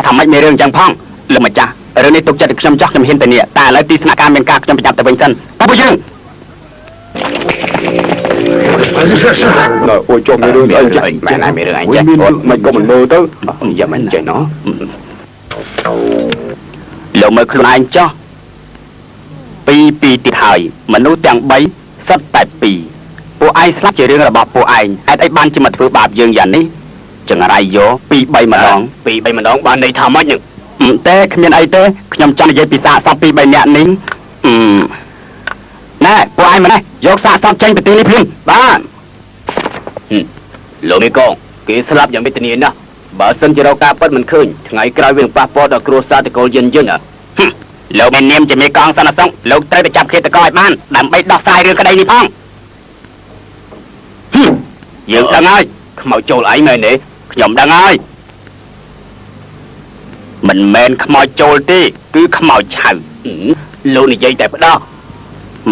ថាម៉េចមានរឿងចឹងផងលោកម្ចាស់រឿងនេះទុកចិត្តខ្ញុំចោះខ្ញុំហ៊ានទៅនេះតែឥឡូវទីស្នាក់ការមានការខ្ញុំប្រចាំទៅវិញសិនតើពួកយើងអូជុំមានរឿងអីចាមែនហើយមានរឿងអីចាមិនក៏មិនមើលទៅយ៉ាងមិនចេះណោះលោកមើលខ្លួនឯងចោះ2ទៀតហើយមនុស្សទាំង3សុទ្ធតែ2ពួកឯងស្លាប់ជារឿងរបស់ពួកឯងហេតុអីបានជាមកធ្វើបាបយើងយ៉ាងនេះចង្រៃយក2 3ម្ដងបានន័យថាម៉េចហ្នឹងតែគ្មានអីទេខ្ញុំចង់និយាយពីសាកសព2 3នាក់នេះណែពួកឯងម្នេះយកសាកសពចេញពីទីនេះភ្លាមបាទលោកមេកងគេស្លាប់យ៉ាងវេទនាណាស់បើសិនជារកការពិតមិនឃើញថ្ងៃក្រោយវានឹងប៉ះពាល់ដល់គ្រួសារតកូលយិនលោកមាននាមជាមេកងសន្តិសុខលោកត្រូវតែចាប់ឃាតករឲ្យបានដើម្បីដោះស្រាយរឿងក្តីនេះផងយើងដឹងហើយខ្មោចចូលឯងមែនទេខ្ញុំដឹងហើយមិនមែនខ្មោចចូលទេគឺខ្មោចឆៅលោកនិយាយតែផ្ដោះ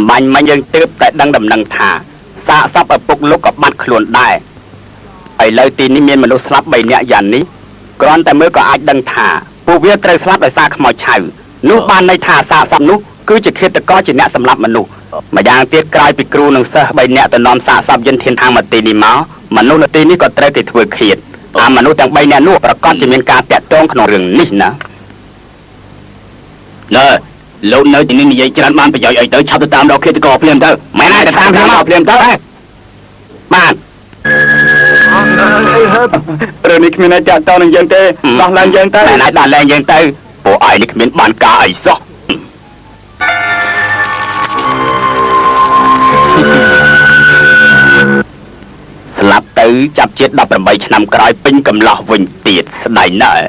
បាញ់មិញយើងទើបតែដឹងដំណឹងថាសាកសពឪពុកលោកក៏បាត់ខ្លួនដែរឥឡូវទីនេះមានមនុស្សស្លាប់3នាក់យ៉ាងនេះគ្រាន់តែមើលក៏អាចដឹងថាពួកវាត្រូវស្លាប់ដោយសារខ្មោចឆៅនោះបានន័យថាសាកសពនោះគឺជាឃាតករជាអ្នកសម្លាប់មនុស្សម្យ៉ាងទៀតក្រោយពីគ្រូនិងសិស្ស3នាក់ទៅនាំសាកសពយន្តធានខាងមកទីនេះមកមនុស្សនៅទីនេះក៏ត្រូវគេធ្វើឃាតមនុស្សទាំង3នាក់នោះប្រកាសជាមានការតាក់ទងក្នុងរឿងនេះណាលោកនៅទីនេះនិយាយច្រើនបានប្រយោជន៍អីទៅឆាប់ទៅតាមរកឃាតករភ្លាមទៅមែនទេតាមភ្លាមទៅបាទរឿងនេះគ្មានអ្នកតាក់ទងនឹងយើងទេដោះលែងយើងទៅតែដោះលែងយើងទៅពួកឯងនេះគ្មានបានការអីសោះស្លាប់ទៅចាប់ជាតិ18ឆ្នាំក្រោយពេញកំឡោះវិញទៀតស្ដាយណាស់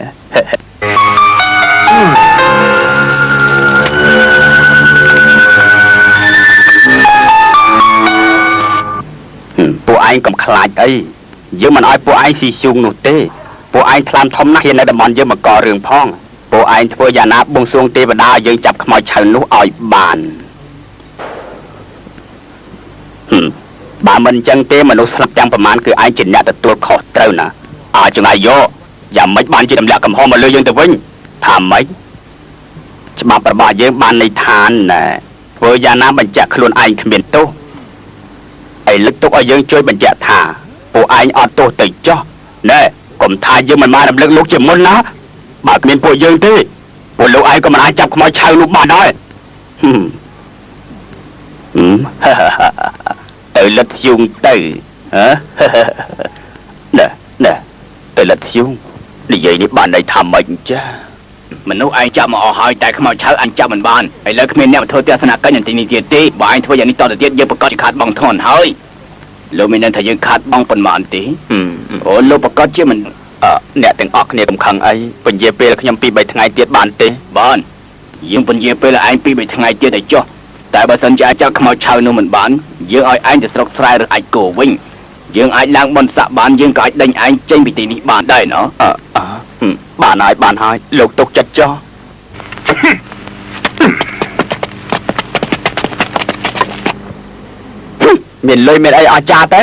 ពួកឯងកុំខ្លាចអីយើងមិនឲ្យពួកឯងស៊ីជូងនោះទេពួកឯងថ្លាមធំណាស់ហ៊ាននៅតំបន់យើងមកករឿងផងពួកឯងធ្វើយ៉ាងណាបួងសួងទេវតាឲ្យយើងចាប់ខ្មោចឆៅនោះឲ្យបានបើមិនអញ្ចឹងទេមនុស្សស្លាប់ទាំងប្រមាណគឺឯងជាអ្នកទទួលខុសត្រូវណាចង្អាយយកយ៉ាងម៉េចបានជាទម្លាក់កំហុសមកលើយើងទៅវិញថាម៉េចច្បាប់របស់យើងបានន័យថាធ្វើយ៉ាងណាបញ្ជាក់ខ្លួនឯងគ្មានទោសឥឡូវទុកឲ្យយើងជួយបញ្ជាក់ថាពួកឯងអត់ទោសទៅចោះណែកុំថាយើងមិនបានរំលឹកលោកជាមុនណាបើគ្មានពួកយើងទេពួកលោកឯងក៏មិនអាចចាប់ខ្មោចឆៅនោះបានដែរ ទៅលិតយងទៅហ៎ណែទៅលិតយងនិយាយនេះបានន័យថាម៉េចចាមនុស្សឯងចាប់មកអស់ហើយតែខ្មោចឆៅអញចាប់មិនបានឥឡូវគ្មានអ្នកមកធ្វើទស្សនកិច្ចនៅទីនេះទៀតទេបើឯងធ្វើយ៉ាងនេះតទៅទៀតយើងប្រកាសជាខាតបង់ធ្ងន់ហើយលោកមាននឹងថាយើងខាតបង់ប៉ុន្មានទេអូលោកប្រកាសជាមិនអ្នកទាំងអស់គ្នាកំខឹងអីពន្យាពេលខ្ញុំ2 3ថ្ងៃទៀតបានទេបានយើងពន្យាពេលឯង2 3ថ្ងៃទៀតឲ្យចុះតែបើសិនជាអាចចាប់ខ្មោចឆៅនោះមិនបានយើងឲ្យឯងទៅស្រុកស្រែឬអាចគោវិញយើងអាចឡើងបនស័កបានយើងក៏អាចដេញឯងចេញពីទីនេះបានដែរណ៎បានហើយលោកទុកចិត្តចុះមានលុយមានអីអស្ចារ្យទៅ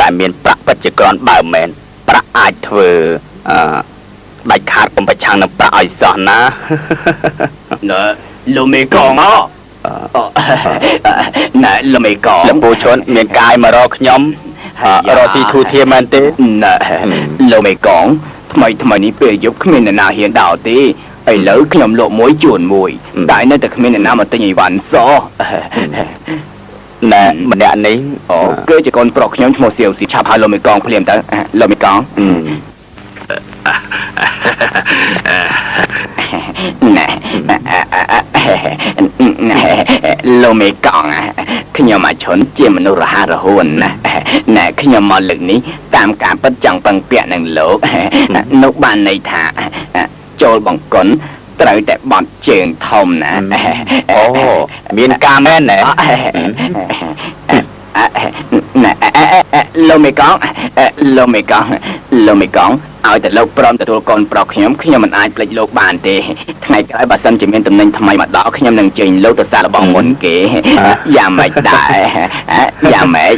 តែមានប្រាក់ពិតជាគ្រាន់បើមែនប្រាក់អាចធ្វើដាច់ខាតកុំប្រឆាំងនឹងប្រាក់ឲ្យសោះណាលោកមេកងណែលោកមេកងលោកពូឈុនមានកាយមករកខ្ញុំរកទីធូធាមែនទេណែលោកមេកងថ្មីនេះពេលយប់គ្មានអ្នកណាហ៊ានដើរទេឥឡូវខ្ញុំលក់មួយជួនមួយតែនៅតែគ្មានអ្នកណាមកទិញអីវ៉ាន់សោះណែម្នាក់នេះគឺជាកូនប្រុសខ្ញុំឈ្មោះសៀវស៊ីឆាប់ឲ្យលោកមេកងភ្លាមទៅលោកមេកងណែលោកមេកងខ្ញុំអាឈុនជាមនុស្សរហ័សរហួនណាណែខ្ញុំមកលើកនេះតាមការពិតចង់ពឹងពាក់នឹងលោកនោះបានន័យថាចូលបង្គន់ត្រូវតែបត់ជើងធំណាអូមានការមែនណែលោកមេកងឲ្យតែលោកព្រមទទួលកូនប្រុសខ្ញុំមិនអាចភ្លេចលោកបានទេថ្ងៃក្រោយបើសិនជាមានតំណែងថ្មីមកដល់ខ្ញុំនឹងជើញលោកទៅសាកល្បងមុនគេយ៉ាងម៉េចដែរយ៉ាងម៉េច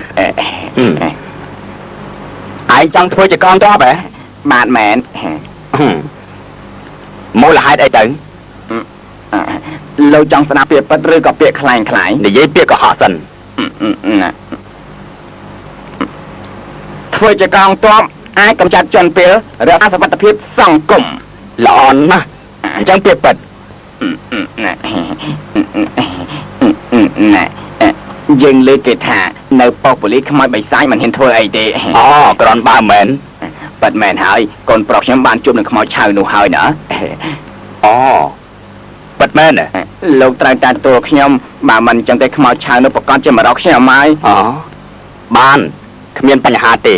ឯងចង់ធ្វើជាកងទ័ពហ៎បាទមែនមូលហេតុអីទៅលោកចង់ស្ដាប់ពាក្យពិតឬក៏ពាក្យខ្លែងនិយាយពាក្យកុហកសិនធ្វើជាកងទ័ពអាចកម្ចាត់ជនពេលរក្សាសុវត្ថិភាពសង្គមល្អណាស់អញ្ចឹងពាក្យពិតណែយើងលើកគេថានៅប៉ុស្តិ៍ប៉ូលីសខ្មោចបិសាចមិនហ៊ានធ្វើអីទេអូគ្រាន់បើមែនប៉ិតមែនហើយកូនប្រុសខ្ញុំបានជួបនឹងខ្មោចឆៅនោះហើយណាអូប៉ិតមែនលោកត្រូវតែទទួលខ្ញុំបើមិនអញ្ចឹងទេខ្មោចឆៅនោះប្រកាសជាមករកខ្ញុំហើយអូបានគ្មានបញ្ហាទេ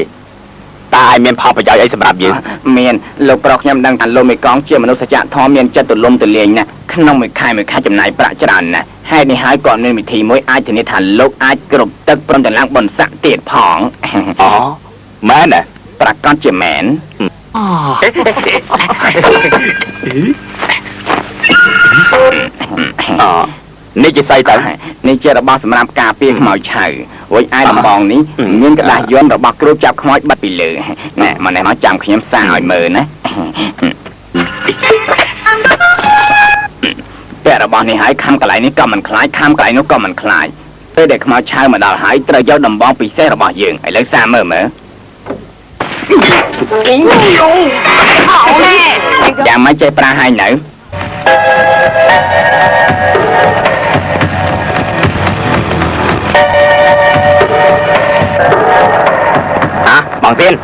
តើឯងមានផលប្រយោជន៍អីសម្រាប់យើងមានលោកប្រុសខ្ញុំដឹងថាលោកមេកងជាមនុស្សសច្ចធម៌មានចិត្តទូលំទូលាយណាស់ក្នុងមួយខែចំណាយប្រាក់ច្រើនណាស់ហេតុនេះហើយក៏មានវិធីមួយអាចធានាថាលោកអាចគ្រប់ទឹកព្រមទាំងឡើងបុណ្យស័ក្តិទៀតផងអូមែនទេប្រកាសជាមែននេះជាស្អីទៅនេះជារបស់សម្រាប់ការពារខ្មោចឆៅរួចឯដំបងនេះមានក្តារយន្តរបស់គ្រូចាប់ខ្មោចបិទពីលើណែមកនេះមកចាំខ្ញុំសាឲ្យមើលណាពាក់របស់នេះហើយខំកន្លែងនេះក៏មិនខ្លាចខំកន្លែងនោះក៏មិនខ្លាចពេលដែលខ្មោចឆៅមកដល់ហើយត្រូវយកដំបងពិសេសរបស់យើងឥឡូវសាមើលយ៉ាងម៉េចចេះប្រាហើយនៅបងទៀន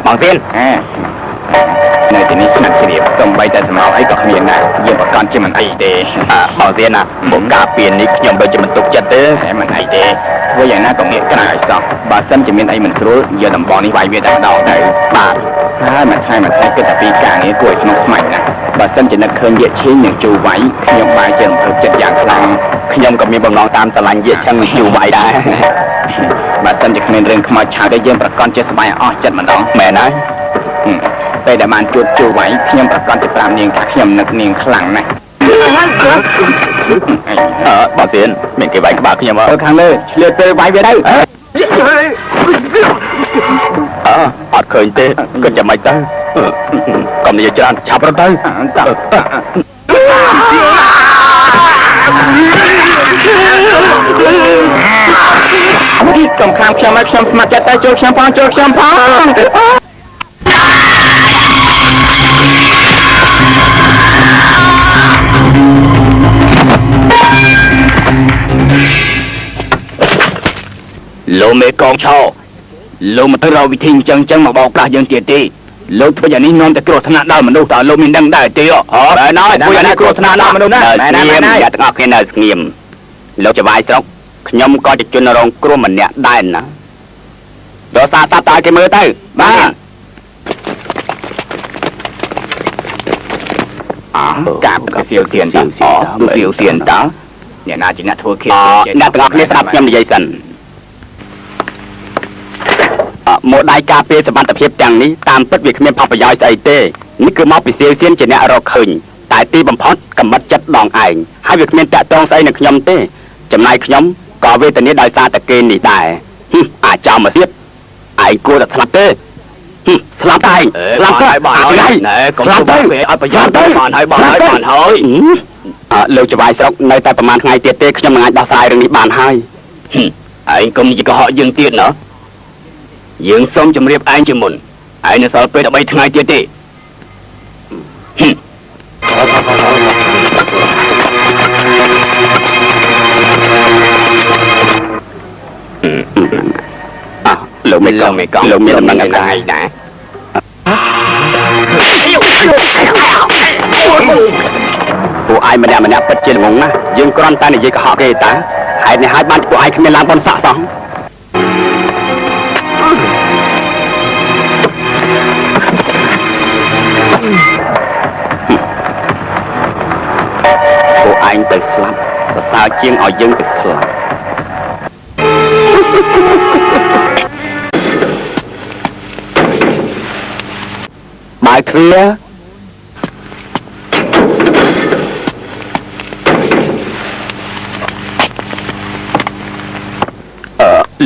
បងទៀននៅទីនេះស្ងាត់ជ្រាបសំបីតែសម្រាប់អីក៏គ្មានដែរយើងប្រកាន់ជាមិនអីទេបងទៀនណាមកការពៀននេះខ្ញុំដូចជាមិនទុកចិត្តទេមិនអីទេធ្វើយ៉ាងណាក៏ងាកក្រៅឲ្យសោះបើសិនជាមានអីមិនស្រួលយកដំបងនេះវាយវាតែម្ដងទៅបាទហើយមួយថ្ងៃគិតតែពីការងារគួរឲ្យស្មុគស្មាញណាស់បើសិនជានឹកឃើញយាកឈីងនឹងជូរវាយខ្ញុំបែរជារំភើបចិត្តយ៉ាងខ្លាំងខ្ញុំក៏មានបំណងតាមស្រឡាញ់យាកឈឹងនឹងជូរវាយដែរបើសិនជាគ្មានរឿងខ្មោចឆៅទេយើងប្រកាន់ជាស្បាយអស់ចិត្តម្ដងមែនហើយពេលដែលបានជួបជូរវាយខ្ញុំប្រកាន់ជាប្រាប់នាងថាខ្ញុំនឹកនាងខ្លាំងណាស់បងទៀនមានគេវាយក្បាលខ្ញុំខាងលើឆ្លៀតពេលវាយវាទៅអត់ឃើញទេគិតយ៉ាងម៉េចទៅកុំនិយាយច្រើនឆាប់រត់ទៅកុំខាំខ្ញុំឲ្យខ្ញុំស្ម័គ្រចិត្តទៅចូលខ្ញុំផង លោកមេកងឆោលោកមិនទៅរកវិធីអញ្ចឹងមកបោកប្រាស់យើងទៀតទេលោកធ្វើយ៉ាងនេះនាំតែគ្រោះថ្នាក់ដល់មនុស្សតើលោកមានដឹងដែរទេបែរណយពួកយ៉ាងនេះគ្រោះថ្នាក់ដល់មនុស្សណាបែរណយអ្នកទាំងអស់គ្នានៅស្ងៀមលោកចវាយស្រុកខ្ញុំក៏ជាជនរងគ្រោះម្នាក់ដែរណាដល់សារតាប់តើគេមើលទៅបាទកាប់ក៏សៀវទៀនតើសៀវទៀនតើអ្នកណាជាអ្នកធ្វើខៀនអ្នកទាំងអស់គ្នាស្ដាប់ខ្ញុំនិយាយសិនមកដៃការពារសមត្ថភាពទាំងនេះតាមពិតវាគ្មានផលប្រយោជន៍ស្អីទេនេះគឺមកពីសៀវទៀនជាអ្នករកឃើញតែទីបំផុតកំបិតចិត្តដងឯងហើយវាគ្មានតាក់ទងស្អីនឹងខ្ញុំទេចំណាយខ្ញុំក៏វេទនាដោយសារតែគេនេះដែរអាចចោលមកទៀតឯងគួរតែស្លាប់ទេស្លាប់តែស្លាប់ទៅបានហើយកុំស្លាប់ទៅឲ្យប្រយ័ត្នទៅបានហើយលោកចវាយស្រុកនៅតែប្រហែលថ្ងៃទៀតទេខ្ញុំមិនអាចដោះស្រាយរឿងនេះបានហើយឯងកុំនិយាយកុហកយើងទៀតណាយើងសូមជម្រាបឯងជាមុនឯងនៅសល់ពេល13ថ្ងៃទៀតទេលោកមេកងលោកមានដំណឹងអីដែរពួកឯងម្នាក់ពិតជាល្ងងណាស់យើងគ្រាន់តែនិយាយកុហកគេតាហេតុនេះហើយបានពួកឯងគ្មានឡើងបនស័កសោះពួកឯងទៅស្លាប់ប្រសើរជាងឲ្យយើងទៅស្លាប់បាយគ្រា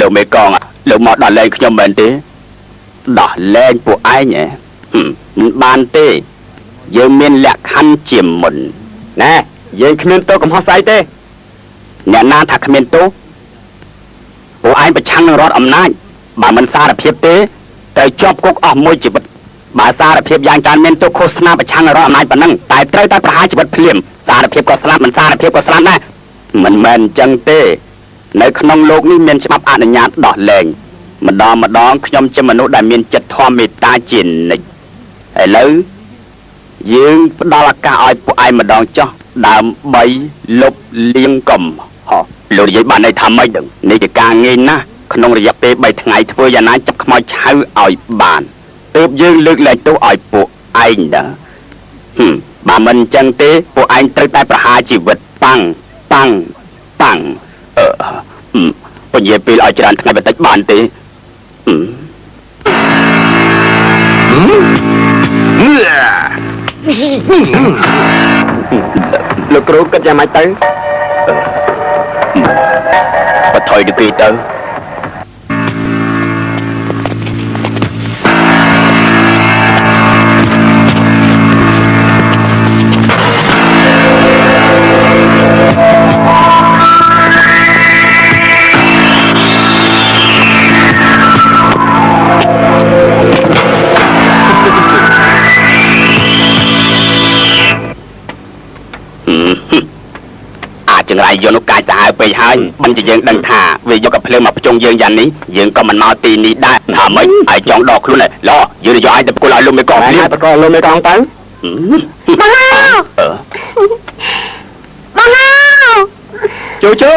លោកមេកងលោកមកដល់លែងខ្ញុំមែនទេដោះលែងពួកឯងមិនបានទេយើងមានលក្ខខណ្ឌជាមុនណែយើងគ្មានទោសកំហុសស្អីទេអ្នកណាថាគ្មានទោសពួកឯងប្រឆាំងនឹងរដ្ឋអំណាចបើមិនសារភាពទេត្រូវជាប់គុកអស់មួយជីវិតបើសារភាពយ៉ាងច្រើនមានទោសឃោសនាប្រឆាំងនឹងរដ្ឋអំណាចប៉ុណ្ណឹងតែត្រូវតែប្រហារជីវិតភ្លាមសារភាពក៏ស្លាប់មិនសារភាពក៏ស្លាប់ដែរមិនមែនអញ្ចឹងទេនៅក្នុងโลกនេះមានច្បាប់អនុញ្ញាតដោះលែងម្ដងខ្ញុំជាមនុស្សដែលមានចិត្តធម៌មេត្តាជានិច្ចឥឡូវយើងផ្ដល់ឱកាសឲ្យពួកឯងម្ដងចុះដើម្បីលុបលាងកំហុសលោកនិយាយបានន័យថាម៉េចដឹងនេះជាការងាយណាស់ក្នុងរយៈពេល3ថ្ងៃធ្វើយ៉ាងណាចាប់ខ្មោចឆៅឲ្យបានទើបយើងលើកលែងទោសឲ្យពួកឯងដែរបើមិនអញ្ចឹងទេពួកឯងត្រូវតែប្រហារជីវិតតាំងពញាពេលឲ្យច្រើនថ្ងៃបន្តិចបានទេលោកគ្រូគិតយ៉ាងម៉េចទៅបថុយទៅពីទៅចង្រៃយកនោះកាចទៅហើយពេកហើយមិនជាយើងដឹងថាវាយកកភ្លើងមកប្រជុំយើងយ៉ាងនេះយើងក៏មិនមកទីនេះដែរថាម៉េចហើយចង់ដកខ្លួនឯងឡយើងយកឲ្យទៅប្រគល់ឲ្យលោកមេកងហើយប្រគល់លោកមេកងទៅបងជូ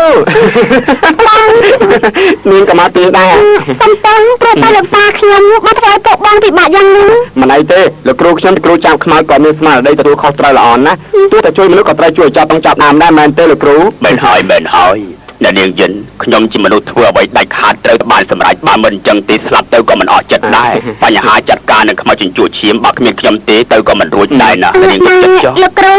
មានក៏មកទីដែរសំតឹងព្រោះតែលោកតាខ្ញុំមកធ្វើឲ្យពួកបងពិបាកយ៉ាងនេះមិនអីទេលោកគ្រូខ្ញុំគ្រូចាំខ្មៅក៏មានស្មារតីទទួលខុសត្រូវល្អណាស់ទោះតែជួយមនុស្សក៏ត្រូវជួយចាប់ต้องចាប់ដើមដែរមែនទេលោកគ្រូមែនហើយអ្នកនាងយិនខ្ញុំជាមនុស្សធ្វើអ្វីដាច់ខាតត្រូវបានសម្រេចបើមិនអញ្ចឹងទេស្លាប់ទៅក៏មិនអស់ចិត្តដែរបញ្ហាចាត់ការនឹងខ្មៅជញ្ជក់ឈាមបើគ្មានខ្ញុំទេទៅក៏មិនរួចដែរណានាងចិត្តចុះលោកគ្រូ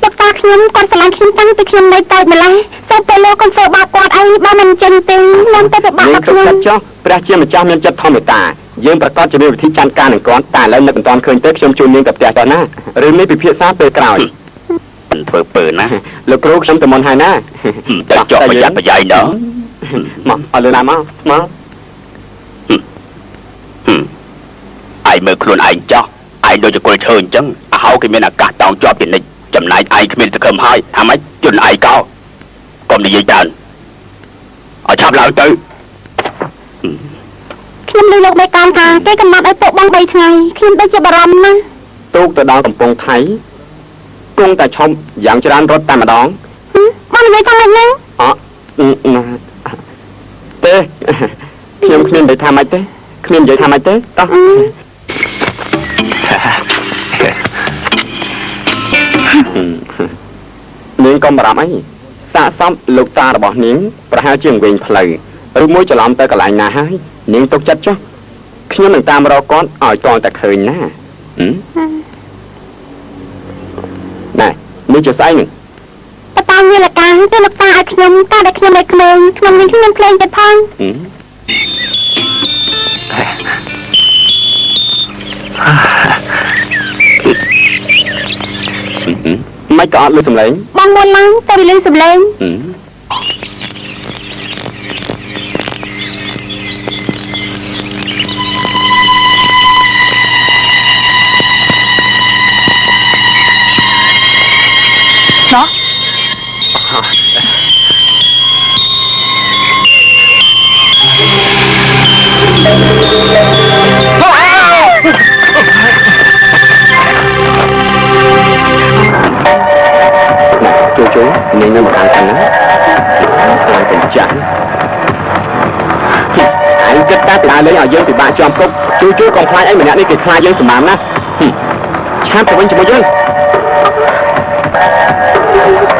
លោកតាខ្ញុំគាត់ស្រឡាញ់ខ្ញុំតាំងពីខ្ញុំនៅតូចម្ល៉េះសូមតែលោកកុំធ្វើបាបគាត់អីបើមិនអញ្ចឹងទេខ្ញុំទៅបាបគាត់ខ្ញុំចុះព្រះជាម្ចាស់មានចិត្តធម្មតាយើងប្រកាសជាមានវិធីចាត់ការនឹងគាត់តែឥឡូវនឹកមិនទាន់ឃើញទេខ្ញុំជួយនាងទៅផ្ទះតើណារឿងនេះពិភាក្សាពេលក្រោយមិនធ្វើពើណាលោកគ្រូខ្ញុំទៅមុនហើយណាទៅចុះប្រយ័ត្នប្រយែងដល់មកអត់លឿនណាមកឯងមើលខ្លួនឯងចុះឯងដូចជាគល់ឈើអញ្ចឹងអាហៅគេមានអាកាសតោងជាប់ពីនិចចំណែកឯងគ្មានសង្ឃឹមហើយថាម៉េចជន់ឯងកោកុំនិយាយច្រើនឲ្យឆាប់ឡើងទៅ ខ្ញុំលើលោកមេកានថាគេកំណត់ឲ្យពុកបង3ថ្ងៃខ្ញុំដូចជាបារម្ភណាស់ ទូកទៅដល់កំពង់ថៃគង់តែឈប់យ៉ាងច្រើនរត់តែម្ដង បងនិយាយថាម៉េចហ្នឹង ទេខ្ញុំគ្មាននិយាយថាម៉េចទេគ្មាននិយាយថាម៉េចទេតោះនាងកុំបារម្ភអីសាកសមលោកតារបស់នាងប្រហែលជាវិញផ្លូវឬមួយច្រឡំទៅកន្លែងណាហើយនាងទុកចិត្តចុះខ្ញុំនឹងតាមរកគាត់ឲ្យតតែឃើញណាណែនេះជាស្អីនឹង តតាវាលកាទៅលោកតាឲ្យខ្ញុំតាដែលខ្ញុំឲ្យក្មេងខ្ញុំនឹងខ្ញុំភ្លេងទៅផង មិនក៏អត់លឺសំឡេងបងមុនឡើងតែវាលឺសំឡេង chú nên nó một ăn canh á làm tình trạng anh kết tác là lấy ở dương thì bạn cho ông cốc chú còn khai ấy mình đã đi kịp khai dương sầm mắm á chán của anh chỉ một dương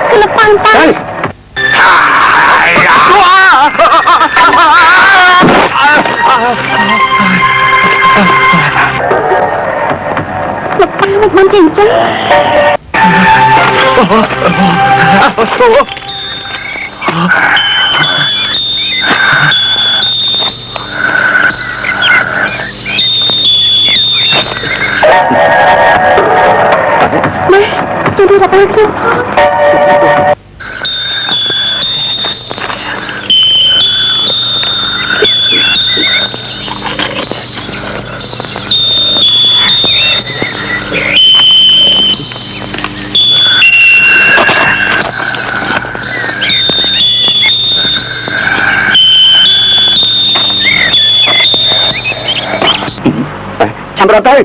cái lập băng tay lập băng một băng chỉnh chứ Mày, tôi đi gặp ai kia Chăm ra tới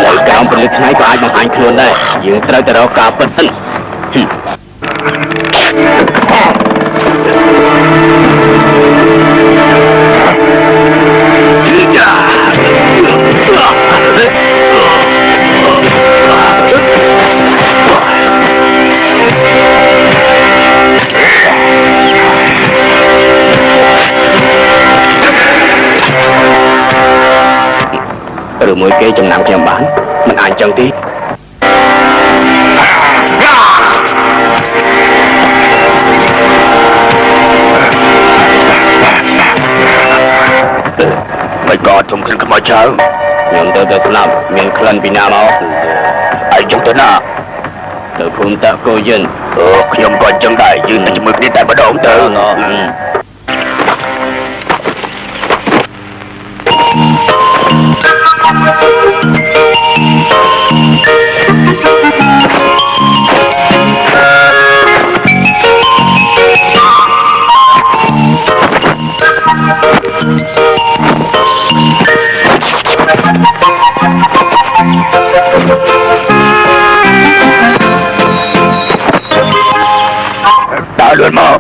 mỗi cái ông bình này có ai bằng anh luôn đây dừng tới từ đó cả bất sinh rồi mỗi cái trong năm em bán mình ăn chân tí mày có thông tin không chờ nhưng tôi làm miền khăn bị nam áo anh chúng tôi nào từ phương tạ cô dân không còn chân đại nhưng ta chỉ mực đi tại bắt đầu từ đã luôn mà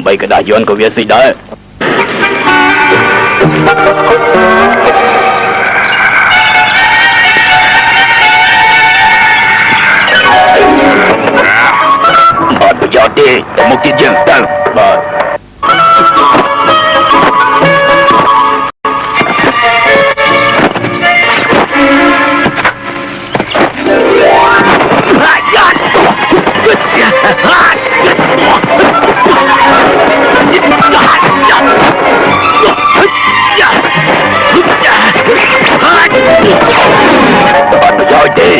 bay cái đại diện của Việt gì đấy មកទៀតយើងទៅបាទយកទេ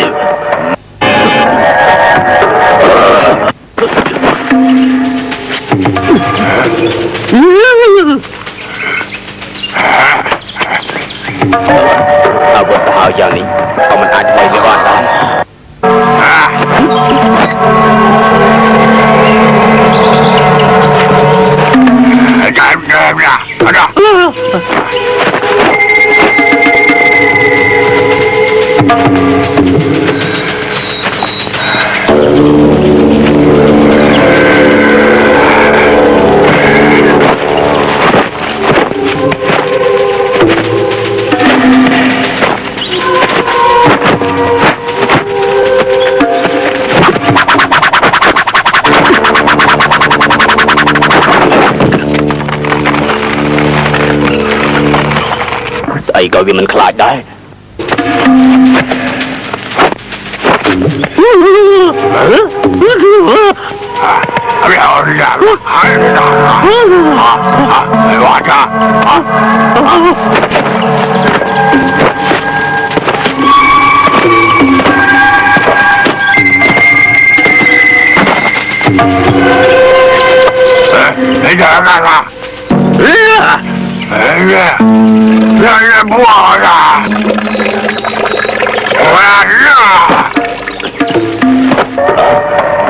អវត្តហើយយ៉ាងនេះក៏មិនអាចធ្វើវាបានដែរអីក៏វាមិនខ្លាចដែរ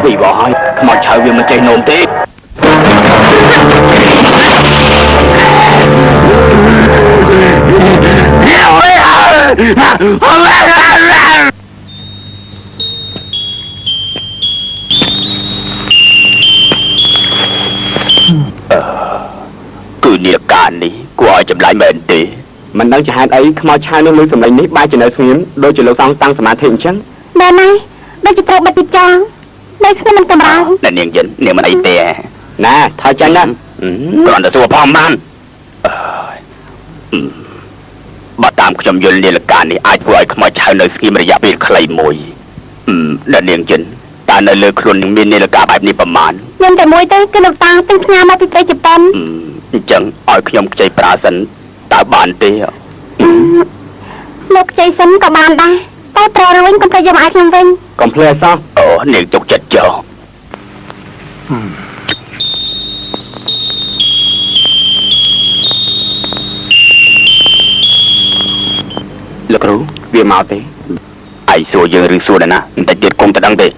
vì bỏ hơi mà chờ việc mà chạy nôn tí cứ nia cạn đi qua chậm lại mền tí មិនដឹងជាហេតុអីខ្មោចឆៅនោះលើសម្លេងនេះបែរជានៅស្ងៀមដូចជាលោកសង្ឃតាំងសមាធិអញ្ចឹងមែនហើយដូចជាត្រូវបិទទីចោលនៅស្ងៀមមិនកម្រៅអ្នកនាងយិននាងមិនអីទេណាថាចាញ់ណាគ្រាន់តែសួរផងបានបើតាមខ្ញុំយល់នាឡិកានេះអាចធ្វើឲ្យខ្មោចឆៅនៅស្ងៀមរយៈពេលខ្លីមួយអ្នកនាងយិនតើនៅលើខ្លួននឹងមាននាឡិកាបែបនេះប្រមាណមានតែមួយទេគឺលោកតាទិញផ្ញើមកពីប្រទេសជប៉ុនអញ្ចឹងឲ្យខ្ញុំខ្ចីប្រាសិនតើបានទេលោកខ្ចីសិនក៏បានដែរតែប្រើវិញកុំភ្លេចយកមកឲ្យខ្ញុំវិញកុំភ្លេចសោះអូនាងទុកចិត្តចុះលោកគ្រូវាមកទេឯងសួរយើងឬសួរអ្នកណាបន្តិចទៀតគុំទៅដឹងទេ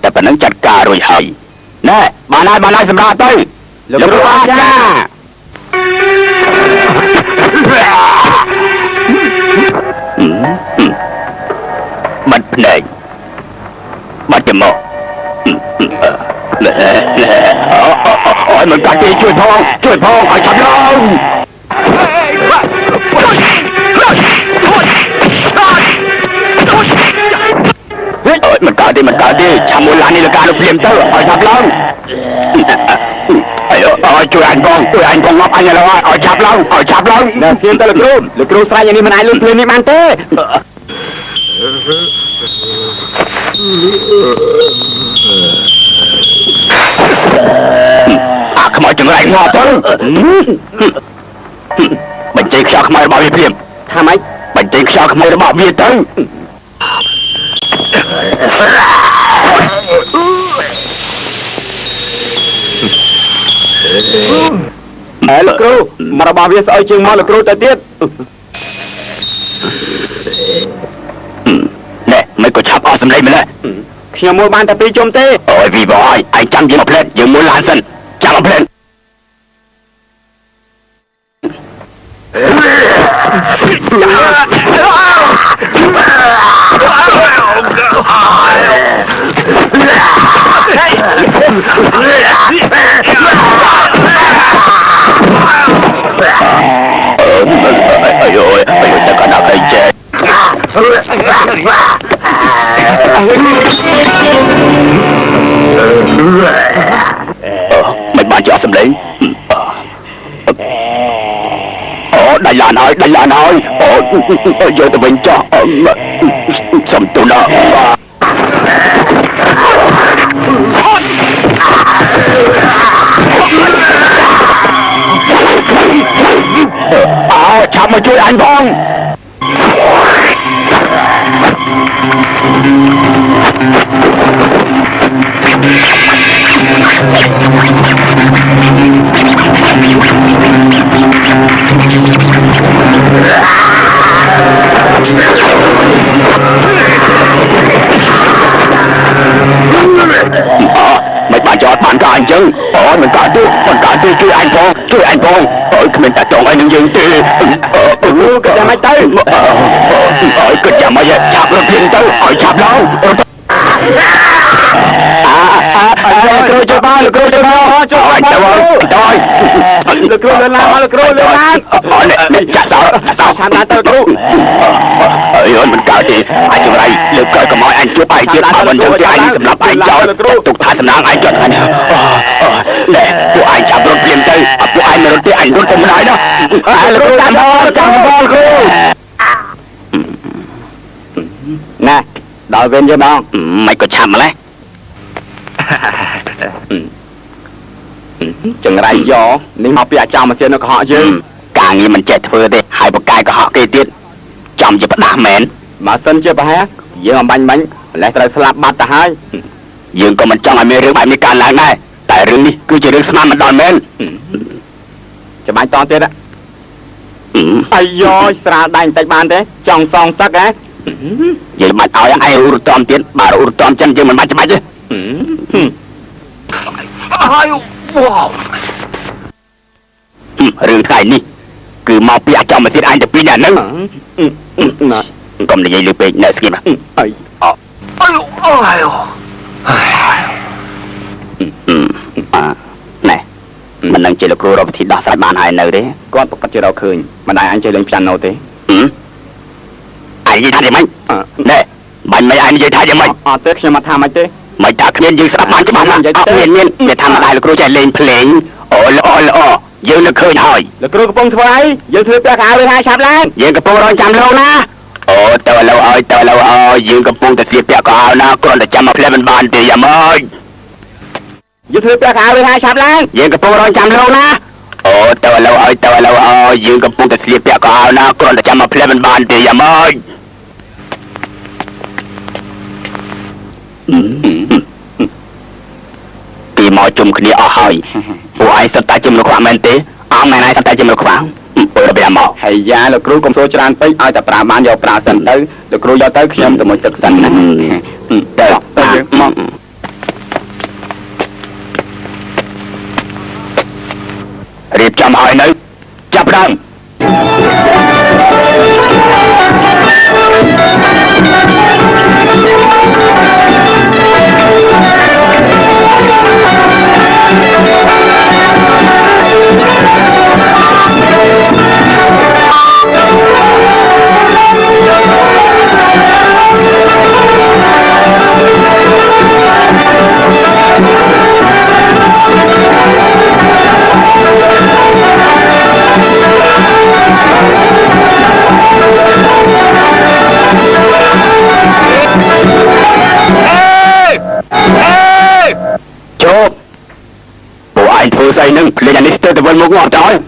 តែប៉ុណ្ណឹងចាត់ការរួចហើយណែបានហើយសម្រាប់ទៅលោកគ្រូអាចារ្យបាត់ភ្នែកបាត់ច្រមុះអូយមិនកាត់ទេជួយផងឲ្យឆាប់ឡើងមិនកើតទេឆាមួយឡាននេះលកាលោកភ្លាមទៅឲ្យឆាប់ឡើងអើយ ជួយអញបងងាប់អញឥឡូវឲ្យចាប់ឡើងនៅស្គៀមទៅលោកគ្រូស្រ័យយ៉ាងនេះមិនអាចលុបភ្លើងនេះបានទេខ្មោចចង្រៃងាប់ទៅបញ្ចេញខ្យល់ខ្មៅរបស់វាព្រាមថាម៉េចបញ្ចេញខ្យល់ខ្មៅរបស់វាទៅលោកគ្រូមករបស់វាស្អុយជាងមកលោកគ្រូទៅទៀតណែមិនក៏ឆាប់អស់សម្លេងម្ល៉េះខ្ញុំមួយបានតែ2ជុំទេអូយវីបអើយឯងចាំយើងមកផ្លែតយើងមួយឡានសិនចាំមកផ្លែតតែកណ្ដាលឲ្យចេះមិនបានជាអស់សម្លេងដាច់ឡានហើយយកទៅវិញចោះសំទុនឆាប់មកជួយអញផងមិនបានចោតបានក៏អញ្ចឹងមិនកើតទេជួយអញផងគ្មានតាចងអីនឹងយើងទេគិតយ៉ាងម៉េចទៅគិតយ៉ាងម៉េចចាប់រត់ទៀតទៅឲ្យចាប់ឡើងលោកគ្រូជួយមកលោកគ្រូលើឡានមកលោកគ្រូលើឡាននេះចាក់សោឆានឡានទៅគ្រូមិនកើតទេអាចចម្រៃលើកក្រោយកំឲ្យអញជួបឯងទៀតមិនចឹងទេអញសម្រាប់ឯងចោលទុកថាសំណាងឯងចុះអញពួកឯងចាប់រត់ព្រាមទៅពួកឯងមិនរត់ទេអញរត់ទៅមិនដែរណាលោកគ្រូចាំបងគ្រូណែដល់វិញយើងបងមិនក៏ឆាប់ម្លេះចង្រៃយ៉នេះមកពីអាចោម៉ាស៊ីននៅកុហកយើងការងារមិនចេះធ្វើទេហើយបកកាយកុហកគេទៀតចំជាផ្ដាស់មែនម៉ាស៊ីនជាប្រហែលយើងអំបាញ់មិញម្លេះត្រូវស្លាប់បាត់ទៅហើយយើងក៏មិនចង់ឲ្យមានរឿងបែបនេះកើតឡើងដែរតែរឿងនេះគឺជារឿងស្មានមិនដល់មែនច្បាញ់តទៀតអាយ៉ស្រាលដៃបន្តិចបានទេចង់សងទឹកហ៎យើងបាច់ឲ្យឯងឧរតំទៀតបើឧរតំចឹងយើងមិនបាច់ច្បាច់ទេហើយរឿងថ្ងៃនេះគឺមកពីអាចមកទៀតអញទៅពីអ្នកហ្នឹងកុំនិយាយលឺពេកអ្នកស្គីមអីណែមិននឹងជាលោកគ្រូរកវិធីដោះស្រាយបានហើយនៅទេគាត់ប្រកាសជារកឃើញមិនដែរអញចេះលេងព្យ៉ាណូទេឯងនិយាយថាយ៉ាងម៉េចណែបាញ់មិនឯងនិយាយថាយ៉ាងម៉េចអត់ទេខ្ញុំមកថាម៉េចទេមិនថាគ្មានយើងស្ដាប់បានច្បាស់ណាស់មានវាថាម្ដាយលោកគ្រូចេះលេងភ្លេងអូល្អយើងនឹកឃើញហើយលោកគ្រូកំពុងធ្វើអីយើងធ្វើផ្ទះកៅឲ្យឆាប់ឡើងយើងកំពុងរងចាំលោកណាទៅឥឡូវយើងកំពុងតែស្លៀកពាក់កៅអៅណាគ្រាន់តែចាំមកផ្លែមិនបានទេយ៉ាងម៉េចយើងធ្វើផ្ទះកៅឲ្យឆាប់ឡើងយើងកំពុងរងចាំលោកណាទៅឥឡូវយើងកំពុងតែស្លៀកពាក់កៅអៅណាគ្រាន់តែចាំមកផ្លែមិនបានទេយ៉ាងម៉េចពីមកជុំគ្នាអស់ហើយពួកឯងសិតតែជាមនុស្សខ្វះមែនទេអត់មែនឯងសិតតែជាមនុស្សខ្វះរបៀបមកហើយយ៉ាលោកគ្រូកុំសួរច្រើនពេកឲ្យតែប្រើបានយកប្រើសិនទៅលោកគ្រូយកទៅខ្ញុំទៅមួយទឹកសិនណាទៅមករៀបចំឲ្យនៅចាប់ដើម anh thua say nâng lên anh đi từ bên một ngọn trói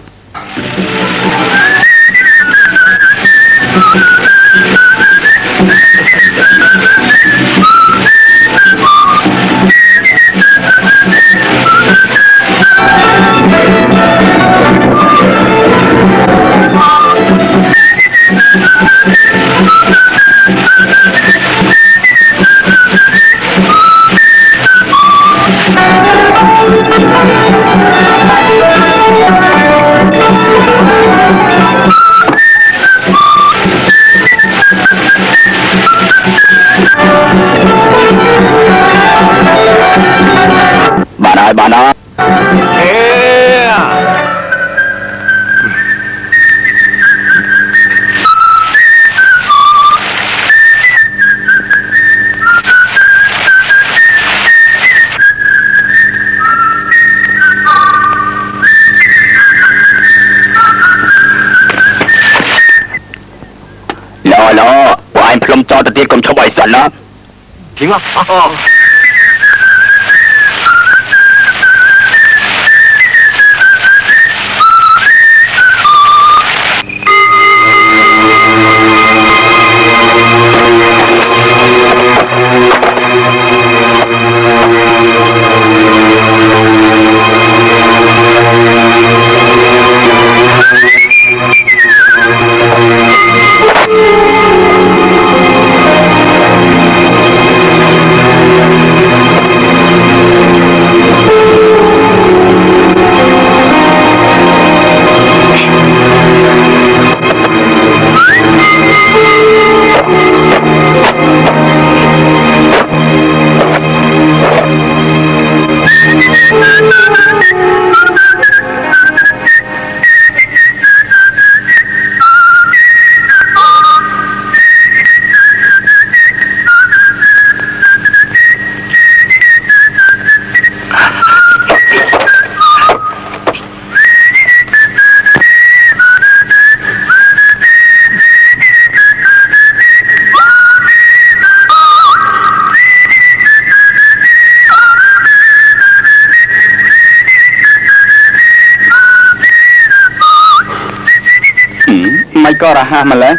bạn ơi lo của anh plum cho tiền cùng cho bảy sẵn đó chính không mày có ra ha mà lên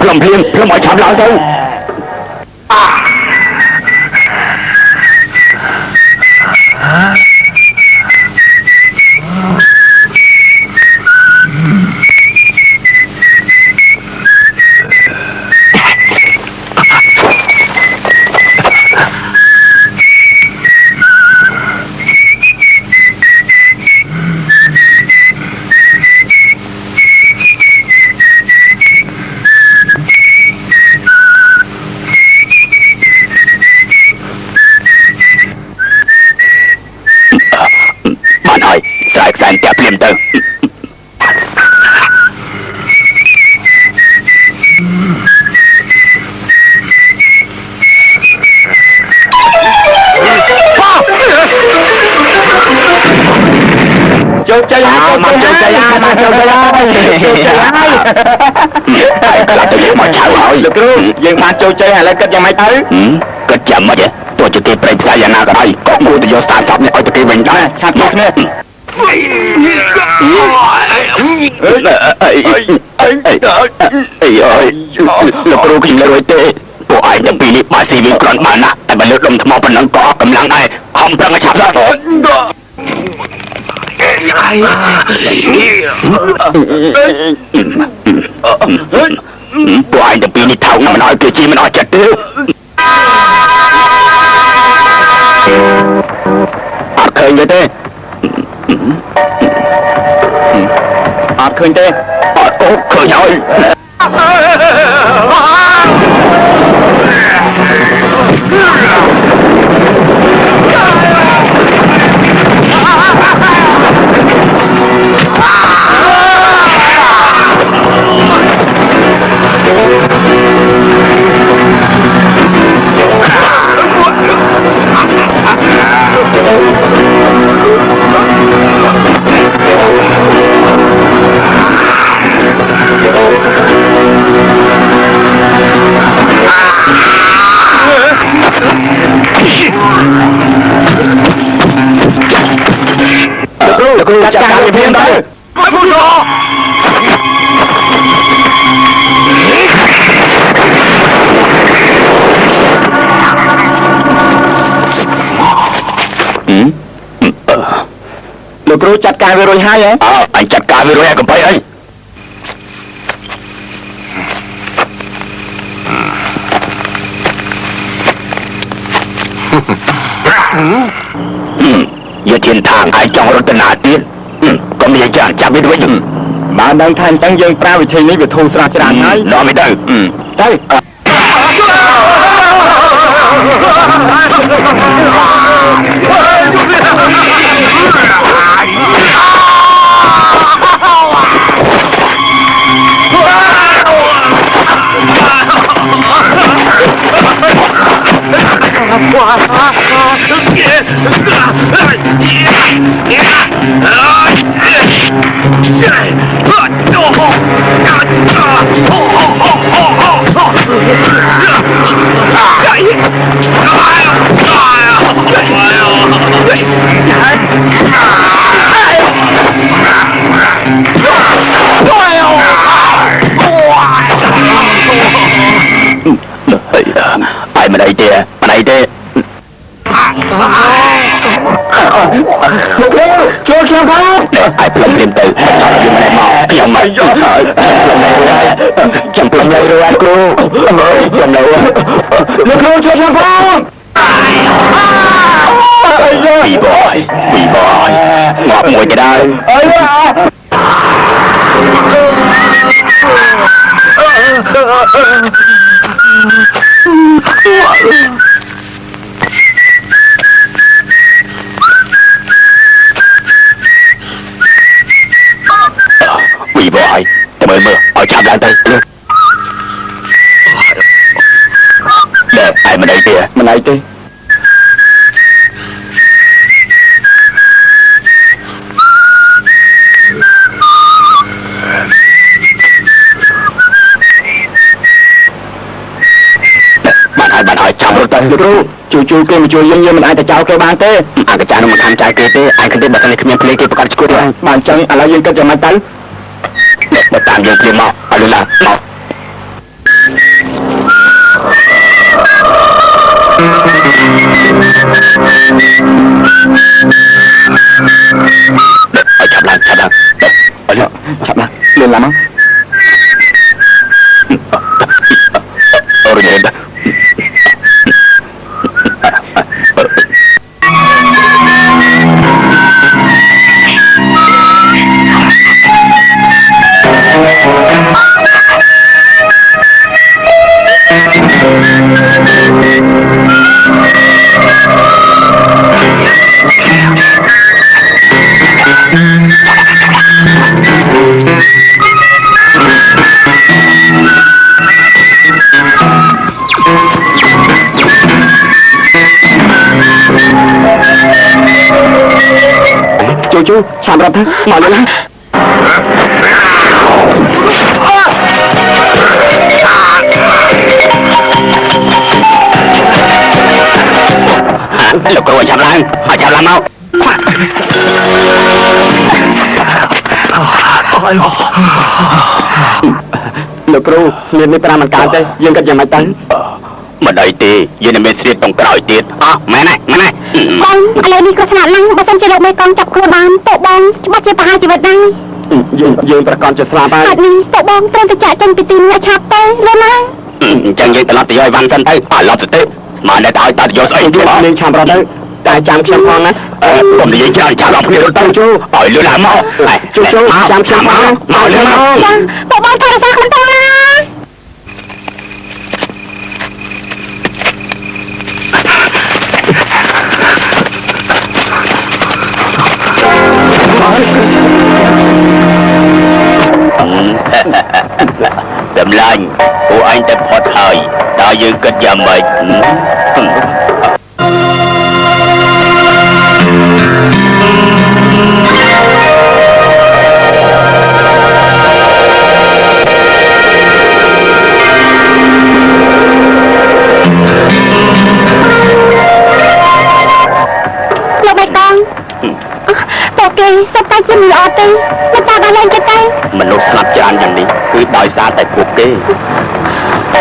Lâm Hiên, Lâm mọi chạm lại thôi. យខ្សែតែភ្លាមទៅចូលใจហើយមកចូលใจហើយមកចូលใจហើយចូលใจហើយខ្លាចទៅមកឆៅហើយលោកគ្រូយើងបានចូលใจហើយឥឡូវគិតយ៉ាងម៉េចទៅគិតយ៉ាងម៉េចទោះជាគេប្រេងផ្សាយយ៉ាងណាក៏ដោយក៏មួយទៅយក30នេះឲ្យទៅគេវិញដែរឆាប់មកគ្នាលោកគ្រូខ្ញុំលើរួចទេពួកឯងទាំងពីរនេះបើស៊ីវិញគ្រាន់បានណាស់តែបើលើកដុំថ្មប៉ុណ្ណឹងក៏កម្លាំងដែរខំប្រឹងឲ្យឆាប់ដល់ពួកឯងទាំងពីរនេះថោកណាស់មិនឲ្យគេជិះមិនអស់ចិត្តទេអត់ឃើញទេអត់ឃើញទេអត់អូឃើញហើយលោកគ្រូចាត់ការពីទៅមកគូយោលោកគ្រូចាត់ការវារួចហើយហ៎អញចាត់ការវារួចហើយកុំភ័យអីយកធានທາງឲ្យចង់រត់ទៅណាទៀតកុំនិយាយចាំចាប់វាទៅវិញបើដឹងថាអញ្ចឹងយើងប្រើវិធីនេះវាធូរស្រាលច្រើនហើយដល់មិនទៅai mà đây tia mà đây tia cho không ai plum liền từ nhưng mà này mò dòng mày chẳng plum đây rồi anh cô chẳng đâuលោកគ្រូជួយខ្ញុំផងbị bòi ngọt mùi cái đời bị bòi mời mưa ở chạm lại tay để ai mà đây tia mà đây tia bạn hỏi chào rồiលោកគ្រូជួយគេមកជួយយើងមិនអាចទៅចោលគេបានទេអាកចានោះមកខំចាយគេទេឯងគិតទេបើតែគ្មានភ្លេគេប្រកាសឈួតទេបានអញ្ចឹងឥឡូវយើងគិតយ៉ាងម៉េចទៅបើតាមយើងភ្លាមមកឲ្យលឺឡើងមកឲ្យចាប់ឡើងឲ្យចាប់ឡើងលឿនឡើងមកអូរញ៉េត chú chạm ra thế mà lên lục rồi chạm lan họ chạm lan mauលោកគ្រូស្លៀននេះ5មិនកើតទេយើងគិតយ៉ាងម៉េចទៅ មិនអីទេយើងនឹងមានស្រៀតតុងក្រោយទៀតអោះមែនណាមែនណា បងឥឡូវនេះគ្រោះថ្នាក់ឡើងបើសិនជាលោកមេកងចាប់ខ្លួនបានពួកបងច្បាស់ជាប្រហារជីវិតដែរ យើងប្រកាសជាស្លាប់ហើយ ហេតុនេះពួកបងត្រូវតែចាក់ចេញពីទីនេះឆាប់ទៅលឿនណា អញ្ចឹងយើងត្រឡប់ទៅយកអីវ៉ាន់សិនទៅអាឡប់ទៅមកនៅតែឲ្យតាទៅយកស្អីទៀត នាងឆាំរត់ទៅតែចាំខ្ញុំផងណា កុំនិយាយច្រើនចាំដល់គ្នារត់ទៅជូឲ្យលឿនឡើងមកជូចាំខ្ញុំមកលឿនមក ចាពួកបងថែរក្សាខ្លួនទៅណា សម្លាញ់ពួកឯងទៅផុតហើយតើយើងគិតយ៉ាងម៉េច លោកមេកងពួកគេសុទ្ធតែជាមិនល្អទេមិនតាបានឡើងគេទេ មនុស្សស្លាប់ច្រើនយ៉ាងនេះគឺដោយសារតែពួកគេ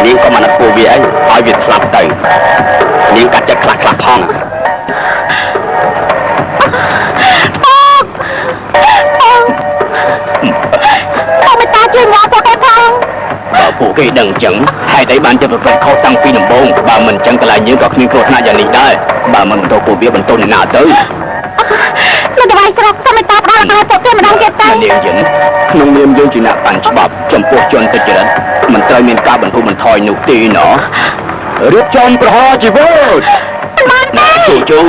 នាងក៏មិនអត់ពួកវាអីឲ្យវាស្លាប់ទៅនាងកាត់ចិត្តខ្លះផង បងមិនតាជួយងាប់ពួកគេផង បើពួកគេដឹងអញ្ចឹងហេតុអីបានជាប្រព្រឹត្តខុសតាំងពីដំបូងបើមិនអញ្ចឹងកន្លែងយើងក៏គ្មានគ្រោះថ្នាក់យ៉ាងនេះដែរបើមិនបន្តពួកវាបន្តនៅណាទៅ លោកតវ៉ៃស្រុកសុំមេត្តាផ្ដល់ឲ្យពួកគេម្ដងទៀតទៅ នាងយើងក្នុងនាមយើងជាអ្នកបានច្បាប់ចំពោះជនទុច្ចរិតមិនត្រូវមានការបន្ធូរបន្ថយនោះទេណោះរៀបចំប្រហារជីវិតណាជូ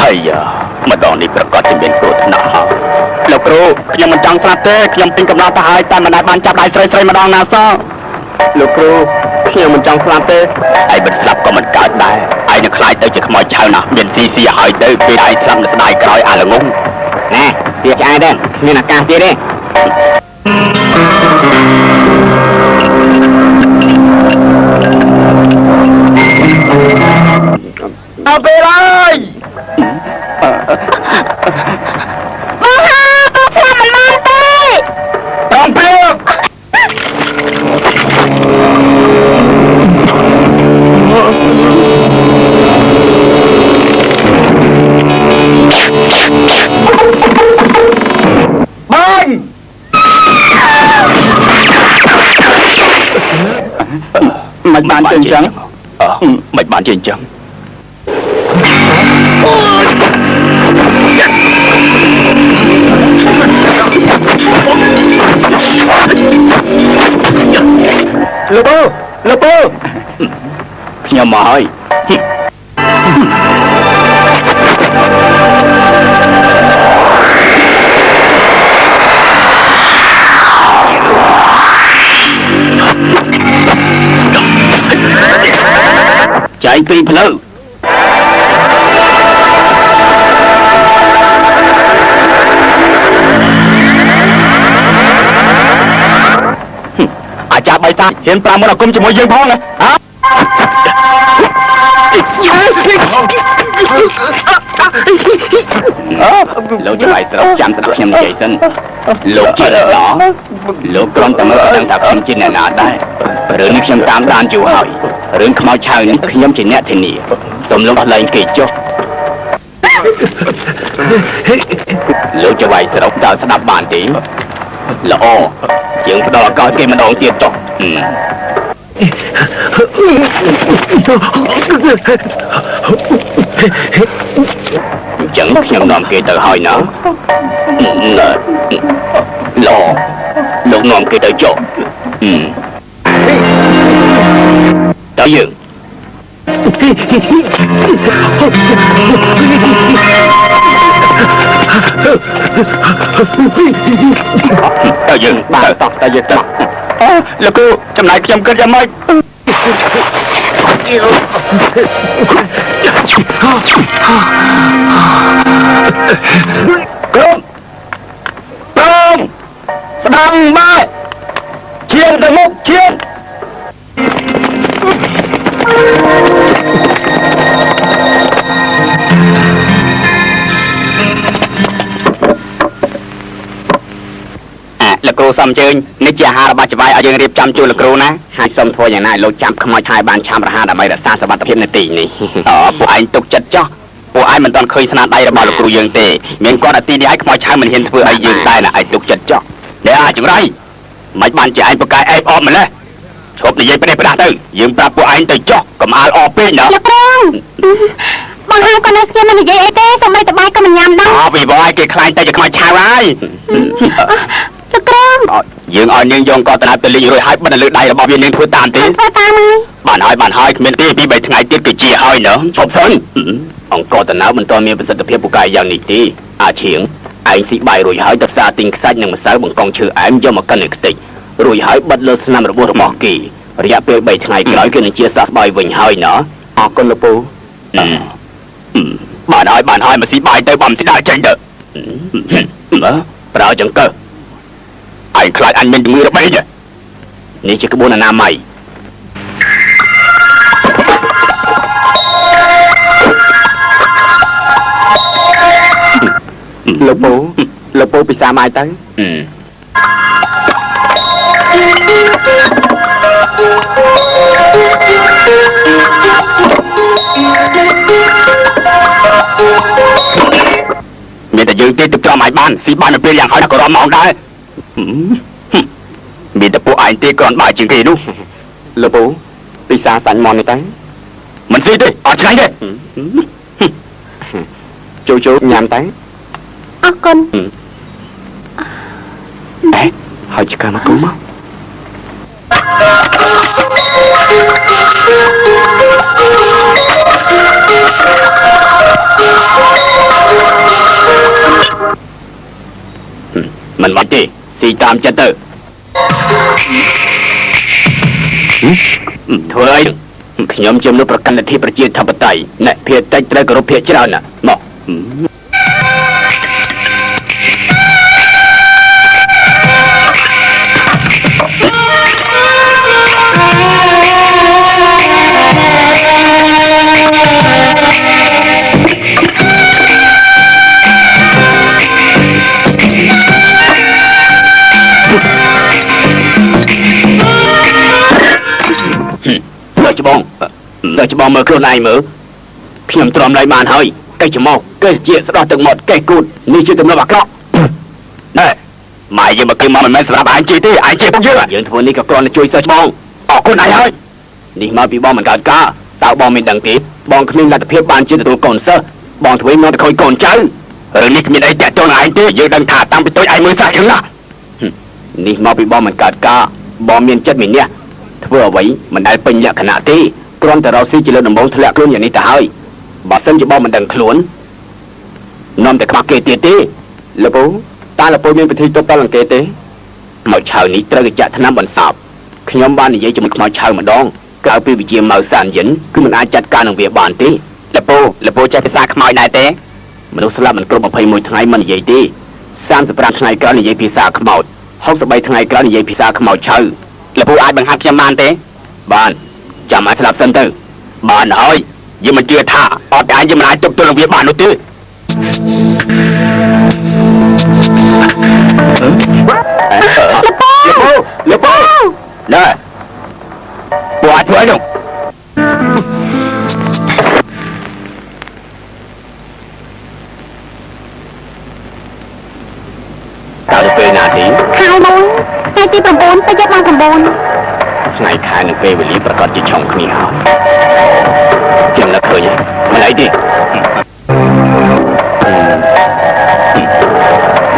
ហើយម្ដងនេះប្រកាសជាមានគ្រោះថ្នាក់ហើយលោកគ្រូខ្ញុំមិនចង់ស្លាប់ទេខ្ញុំពេញកម្លាំងទៅហើយតែមិនដែលបានចាប់ដៃស្រីម្ដងណាសោះ លោកគ្រូខ្ញុំមិនចង់ស្លាប់ទេ ឯងមិនស្លាប់ក៏មិនកើតដែរឯងនឹងខ្លាចទៅជាខ្មោចឆៅណាស់មានស៊ីឲ្យទៅពេលឯងស្លាប់នៅស្ដាយក្រោយអាល្ងងណែវាឆ្អែតទេគ្មានអាកាសទៀតទេ ដល់ពេលហើយ បងហាបងស្លាប់មិនបានទេ ត្រង់ពេលបាញ់មិនបានជាអញ្ចឹង មិនបានជាអញ្ចឹង លោកពូ ខ្ញុំមកហើយ ចែងពីផ្លូវអាចារ្យបៃតាហ៊ានប្រាំមុនអាគមជាមួយយើងផងណាលោកចៅស្រុកចាំស្ដាប់ខ្ញុំនិយាយសិនលោកជាអ្នកណោះលោកគ្រាន់តែមើលដឹងថាខ្ញុំជាអ្នកណាដែររឿងនេះខ្ញុំតាមដានយូរហើយរឿងខ្មោចឆៅនេះខ្ញុំជាអ្នកធានាសូមលោកលែងគេចុះលោកចៅស្រុកតើស្ដាប់បានទេល្អយើងផ្ដល់ឱកាសគេម្ដងទៀតចុះអញ្ចឹងខ្ញុំនាំគេទៅហើយណាល្អលោកនាំគេទៅចុះតើយើងតើយើងបាទតើយើងទៅលោកគ្រូចំណាយខ្ញុំគិតយ៉ាងម៉េច ក្រុមស្ដាំមកឈានទៅមុខឈានលោកគ្រូសុំអញ្ជើញនេះជាអាហាររបស់ច្បាយឲ្យយើងរៀបចំជូនលោកគ្រូណាហើយសុំធ្វើយ៉ាងណាលោកចាំខ្មោចឆាយបានឆាំរហ័សដើម្បីរក្សាសុវត្ថិភាពនៅទីនេះពួកឯងទុកចិត្តចោះពួកឯងមិនទាន់ឃើញស្នាដៃរបស់លោកគ្រូយើងទេមានគាត់អាទីនេះឯងខ្មោចឆាយមិនហ៊ានធ្វើឲ្យយើងដែរណាឯងទុកចិត្តចោះដែលអាចចម្រៃមិនបានជាឯងប្រកែកអែបអបម្លេះឈប់និយាយផ្ដេសផ្ដាស់ទៅយើងប្រាប់ពួកឯងទៅចោះកុំអាលអបពេកណាលោកគ្រូបងហើយក៏នៅស្គៀមមិននិយាយអីទេសូម្បីតែបាយក៏មិនញ៉ាំដែរពីបងឯងគេខ្លាចតែជាខ្មោចឆាយហើយលោកគ្រូយើងឲ្យនាងយងកតណាទៅលេងរួចហើយបិទនៅលើដៃរបស់វានាងធ្វើតាមទេធ្វើតាមហើយបានហើយគ្មានទេពី3ថ្ងៃទៀតគឺជាហើយណាឈប់សិនអង្គតណាមិនទាន់មានប្រសិទ្ធភាពពូកែយ៉ាងនេះទេអាឈៀងឯងស៊ីបាយរួចហើយទៅផ្សារទិញខ្សាច់និងម្សៅបង្កងឈើអែមយកមកកិននៅខ្ទេចរួចហើយបិទលើស្នាមរបួសរបស់គេរយៈពេល3ថ្ងៃក្រោយគេនឹងជាសះស្បើយវិញហើយណាអរគុណលោកពូបានហើយមកស៊ីបាយទៅបំស្ដាច់ចេញទៅប្រើចង្កឹះឯងខ្លាចអញមានជំងឺរបេងនេះជាក្បួនអនាម័យលោកពូពិសាបាយទៅមានតែយើងទេទឹកចំឲ្យបានស៊ីបាននៅពេលយ៉ាងហើយក៏រំម៉ោងដែរមានតែពួកឯងទេគ្រាន់បាយជាងគេនោះលោកពូពិសាសាញ់មន់នេះទៅមិនស៊ីទេអត់ឆ្ងាញ់ទេចូលញ៉ាំទៅអរគុណហើយឆ្កាមកគុំមកមិនបាច់ទេស៊ីតាមចិត្តទៅធ្វើអីខ្ញុំជាមនុស្សប្រកាន់លទ្ធិប្រជាធិបតេយ្យអ្នកភាគតិចត្រូវគោរពភាគច្រើនណាមកដល់ច្បងមើលខ្លួនឯងមើលខ្ញុំទ្រាំដៃបានហើយកេះច្មកកេះជាស្ដោះទឹកមាត់កេះគូតនេះជាទម្លាប់អាក្រក់ណែម៉ែយើងមកគេមកមិនមែនសម្រាប់ឯងជិះទេឯងជិះពុកយើងធ្វើនេះក៏គ្រាន់តែជួយសិស្សច្បងអរគុណឯងហើយនេះមកពីបងមិនកើតការតើបងមិនដឹងទេបងគ្មានលទ្ធភាពបានជាទទួលកូនសិស្សបងធ្វើមកតែខូចកូនចៅរឿងនេះគ្មានអីតាក់ទងឯងទេយើងដឹងថាតាំងពីតូចឯងមើលសាច់យ៉ាងណានេះមកពីបងមិនកើតការបងមានចិត្តមានអ្នកធ្វើអ្វីមិនដែលពេញលក្ខណៈទេគ្រាន់តែរកស៊ីជាលើដំបងធ្លាក់ខ្លួនយ៉ាងនេះទៅហើយបើសិនជាបងមិនដឹងខ្លួននាំតែខ្វះគេទៀតទេលោកពូតើលោកពូមានពិធីទប់តលអង្គទេមកឆៅនេះត្រូវគេចាក់ថ្នាំបន្សាបខ្ញុំបាននិយាយជាមួយខ្មោចឆៅម្ដងក្រៅពីវិជាម៉ៅសានយិនគឺមិនអាចចាត់ការនឹងវាបានទេលោកពូចេះភាសាខ្មោចដែរទេមនុស្សស្លាប់មិនគ្រប់21ថ្ងៃមិននិយាយទេ35ថ្ងៃក្រោយនិយាយភាសាខ្មោច63ថ្ងៃក្រោយនិយាយភាសាខ្មោចឆៅលោកពូអាចបង្ហាត់ខ្ញុំបានទេបានចាំឲ្យស្លាប់សិនទៅបានហើយយើងមិនជឿថាអត់តែឯងយើងមិនអាចទប់ទល់នឹងវាបាននោះទេលោកពូណែពូអាចធ្វើអីនោះតើពេលណាទីខែមួយថ្ងៃទី9ទៅយកបាន9ថ្ងៃខែនិងពេលវេលាប្រកាសជាឆុងគ្នាហើយខ្ញុំនឹកឃើញមិនអីទេ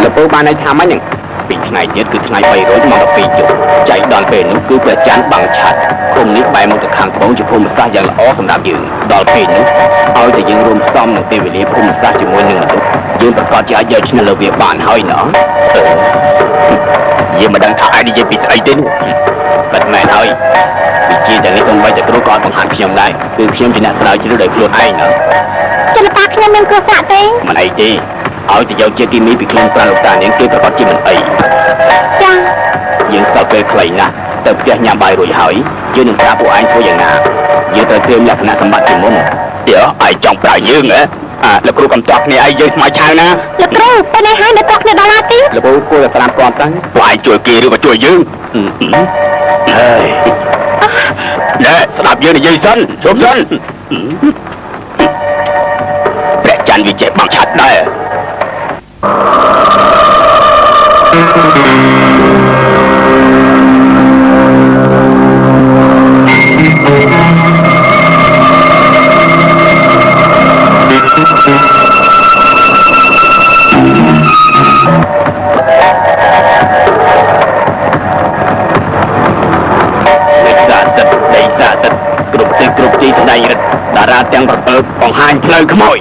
លោកពូបានឲ្យថាម៉េចហ្នឹងពីថ្ងៃទៀតគឺថ្ងៃ300មក12យប់ចៃដល់ពេលនោះគឺព្រះច័ន្ទបាំងឆាត់ភូមិនេះបែរមកទៅខាងត្បូងជាភូមិសាស្ត្រយ៉ាងល្អសម្រាប់យើងដល់ពេលនោះឲ្យតែយើងរួមផ្សំនឹងពេលវេលាភូមិសាស្ត្រជាមួយនឹងមនុស្សយើងប្រកាសជាអាចយកឈ្នះលើវាបានហើយណោះយើងមិនដឹងថាឯងនិយាយពីស្អីទេបាត់មែនហើយវិជាទាំងនេះសូម្បីតែគ្រូក៏អត់បង្ហាត់ខ្ញុំដែរគឺខ្ញុំជាអ្នកស្រាវជ្រាវដោយខ្លួនឯងណាចលតាខ្ញុំមានគ្រោះថ្នាក់ទេមិនអីទេ ឲ្យទៅយកជាគីមីពីខ្លួនប្រាលោកតានាងគេប្រកាសជាមិនអី ចា យើងសល់ពេលខ្លីណាស់ទៅផ្ទះញ៉ាំបាយរួចហើយយើងនឹងប្រាប់ពួកឯងធ្វើយ៉ាងណាយើងត្រូវត្រៀមលក្ខណៈសម្បត្តិជាមុនទៀតឯងចង់ប្រើយើងហ៎លោកគ្រូកំតក់គ្នាឯងយើងស្មៅឆៅណា លោកគ្រូពេលនេះហើយនៅតគ្នាដល់ណាទី លោកគ្រូគួរតែស្ដាប់គាត់តាំងពួកឯងជួយគេឬក៏ជួយយើងហើយណែស្ដាប់យើងនិយាយសិនជប់សិនព្រះច័ន្ទវាចេះបាំងឆាត់ដែរ គ្រប់ទីស្ដែងរិទ្ធតារាទាំង7បង្ហាញផ្លូវខ្មោយ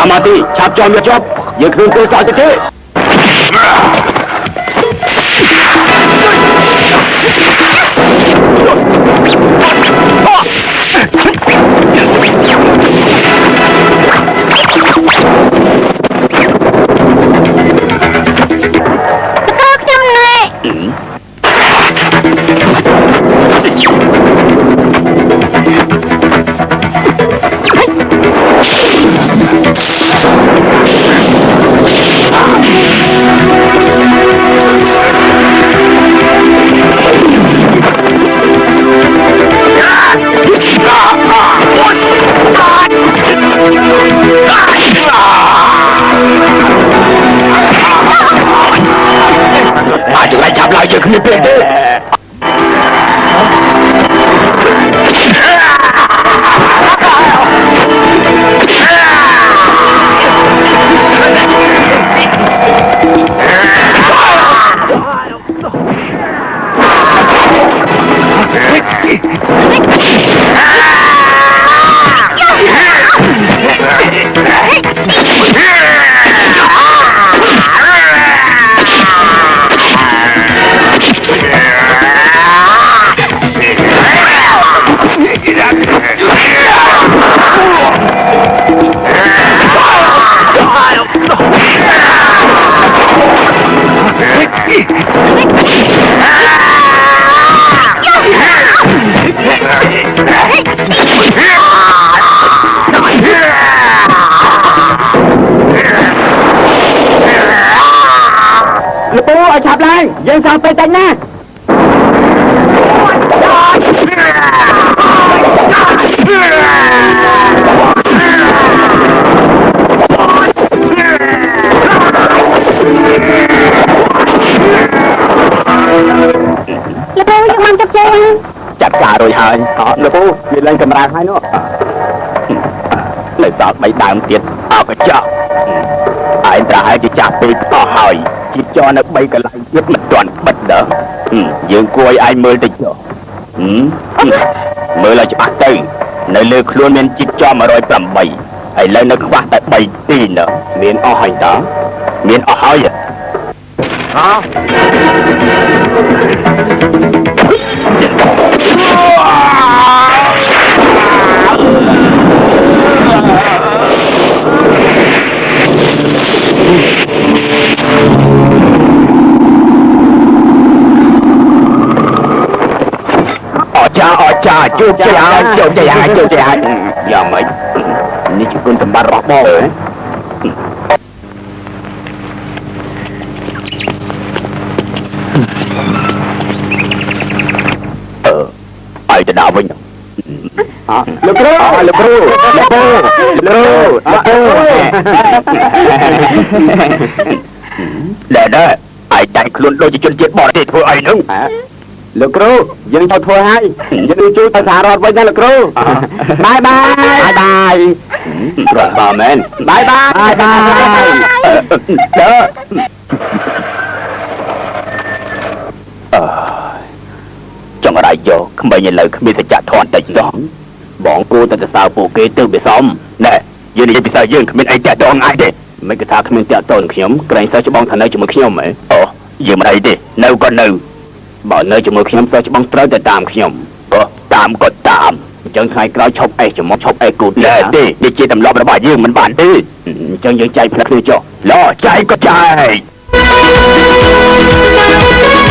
Mati, chap chom ya chop. Ye khun ko sa te. Hãy subscribe cho kênh Ghiền Mì Gõ để chạp lại, dân sao phải đánh nè. Lực bố, mang chập chơi. Chập cả rồi hả? Lực bố, nhìn lên camera hai nữa. Lời bảo mấy đám tiết, cái chợ. Anh ra hai cái chạp đi có hỏi. Chỉ cho nó bay cái lại tiếp mà toàn bật đỡ. Dương côi ai mơ đi cho. Mơ là cho bác tư. Nơi lưu luôn nên chỉ cho mà rồi tầm bầy. Hãy lên nó khoát tại bầy tì nữa. Miền o hành đó. Miền o hỏi à. Hả? ចាជោគជ័យហើយយ៉ាងម៉េចនេះជាគុណសម្បត្តិរបស់បងឲ្យទៅដល់វិញលោកគ្រូដែរឯងតែខ្លួនដូចជាជនជាតិបរទេសធ្វើអីនោះលោកគ្រូយើងទៅធ្វើហើយយើងជួយទៅសហរដ្ឋវិញណាលោកគ្រូបាយប្រត់បើមែនបាយចង់រៃយកក្មេងឥឡូវគ្មានសច្ចធម៌តិចសោះបងគូទៅសរសើរពួកគេទៅវាសមណែយើងនិយាយភាសាយើងគ្មានអីតាក់ទងអាចទេមិនគេថាគ្មានតាក់ទងខ្ញុំក្រែងសិស្សច្បងថានៅជាមួយខ្ញុំហ៎អូយើងមិនអីទេនៅក៏នៅបើនៅជាមួយខ្ញុំសិស្សច្បងត្រូវតែតាមខ្ញុំតាមអញ្ចឹងថ្ងៃក្រោយឈប់អេសចំមកឈប់អេសគូទេនេះជាទម្លាប់របស់យើងមិនបានទេអញ្ចឹងយើងចែកផ្នែកគ្នាចុះឡចែកក៏ចែក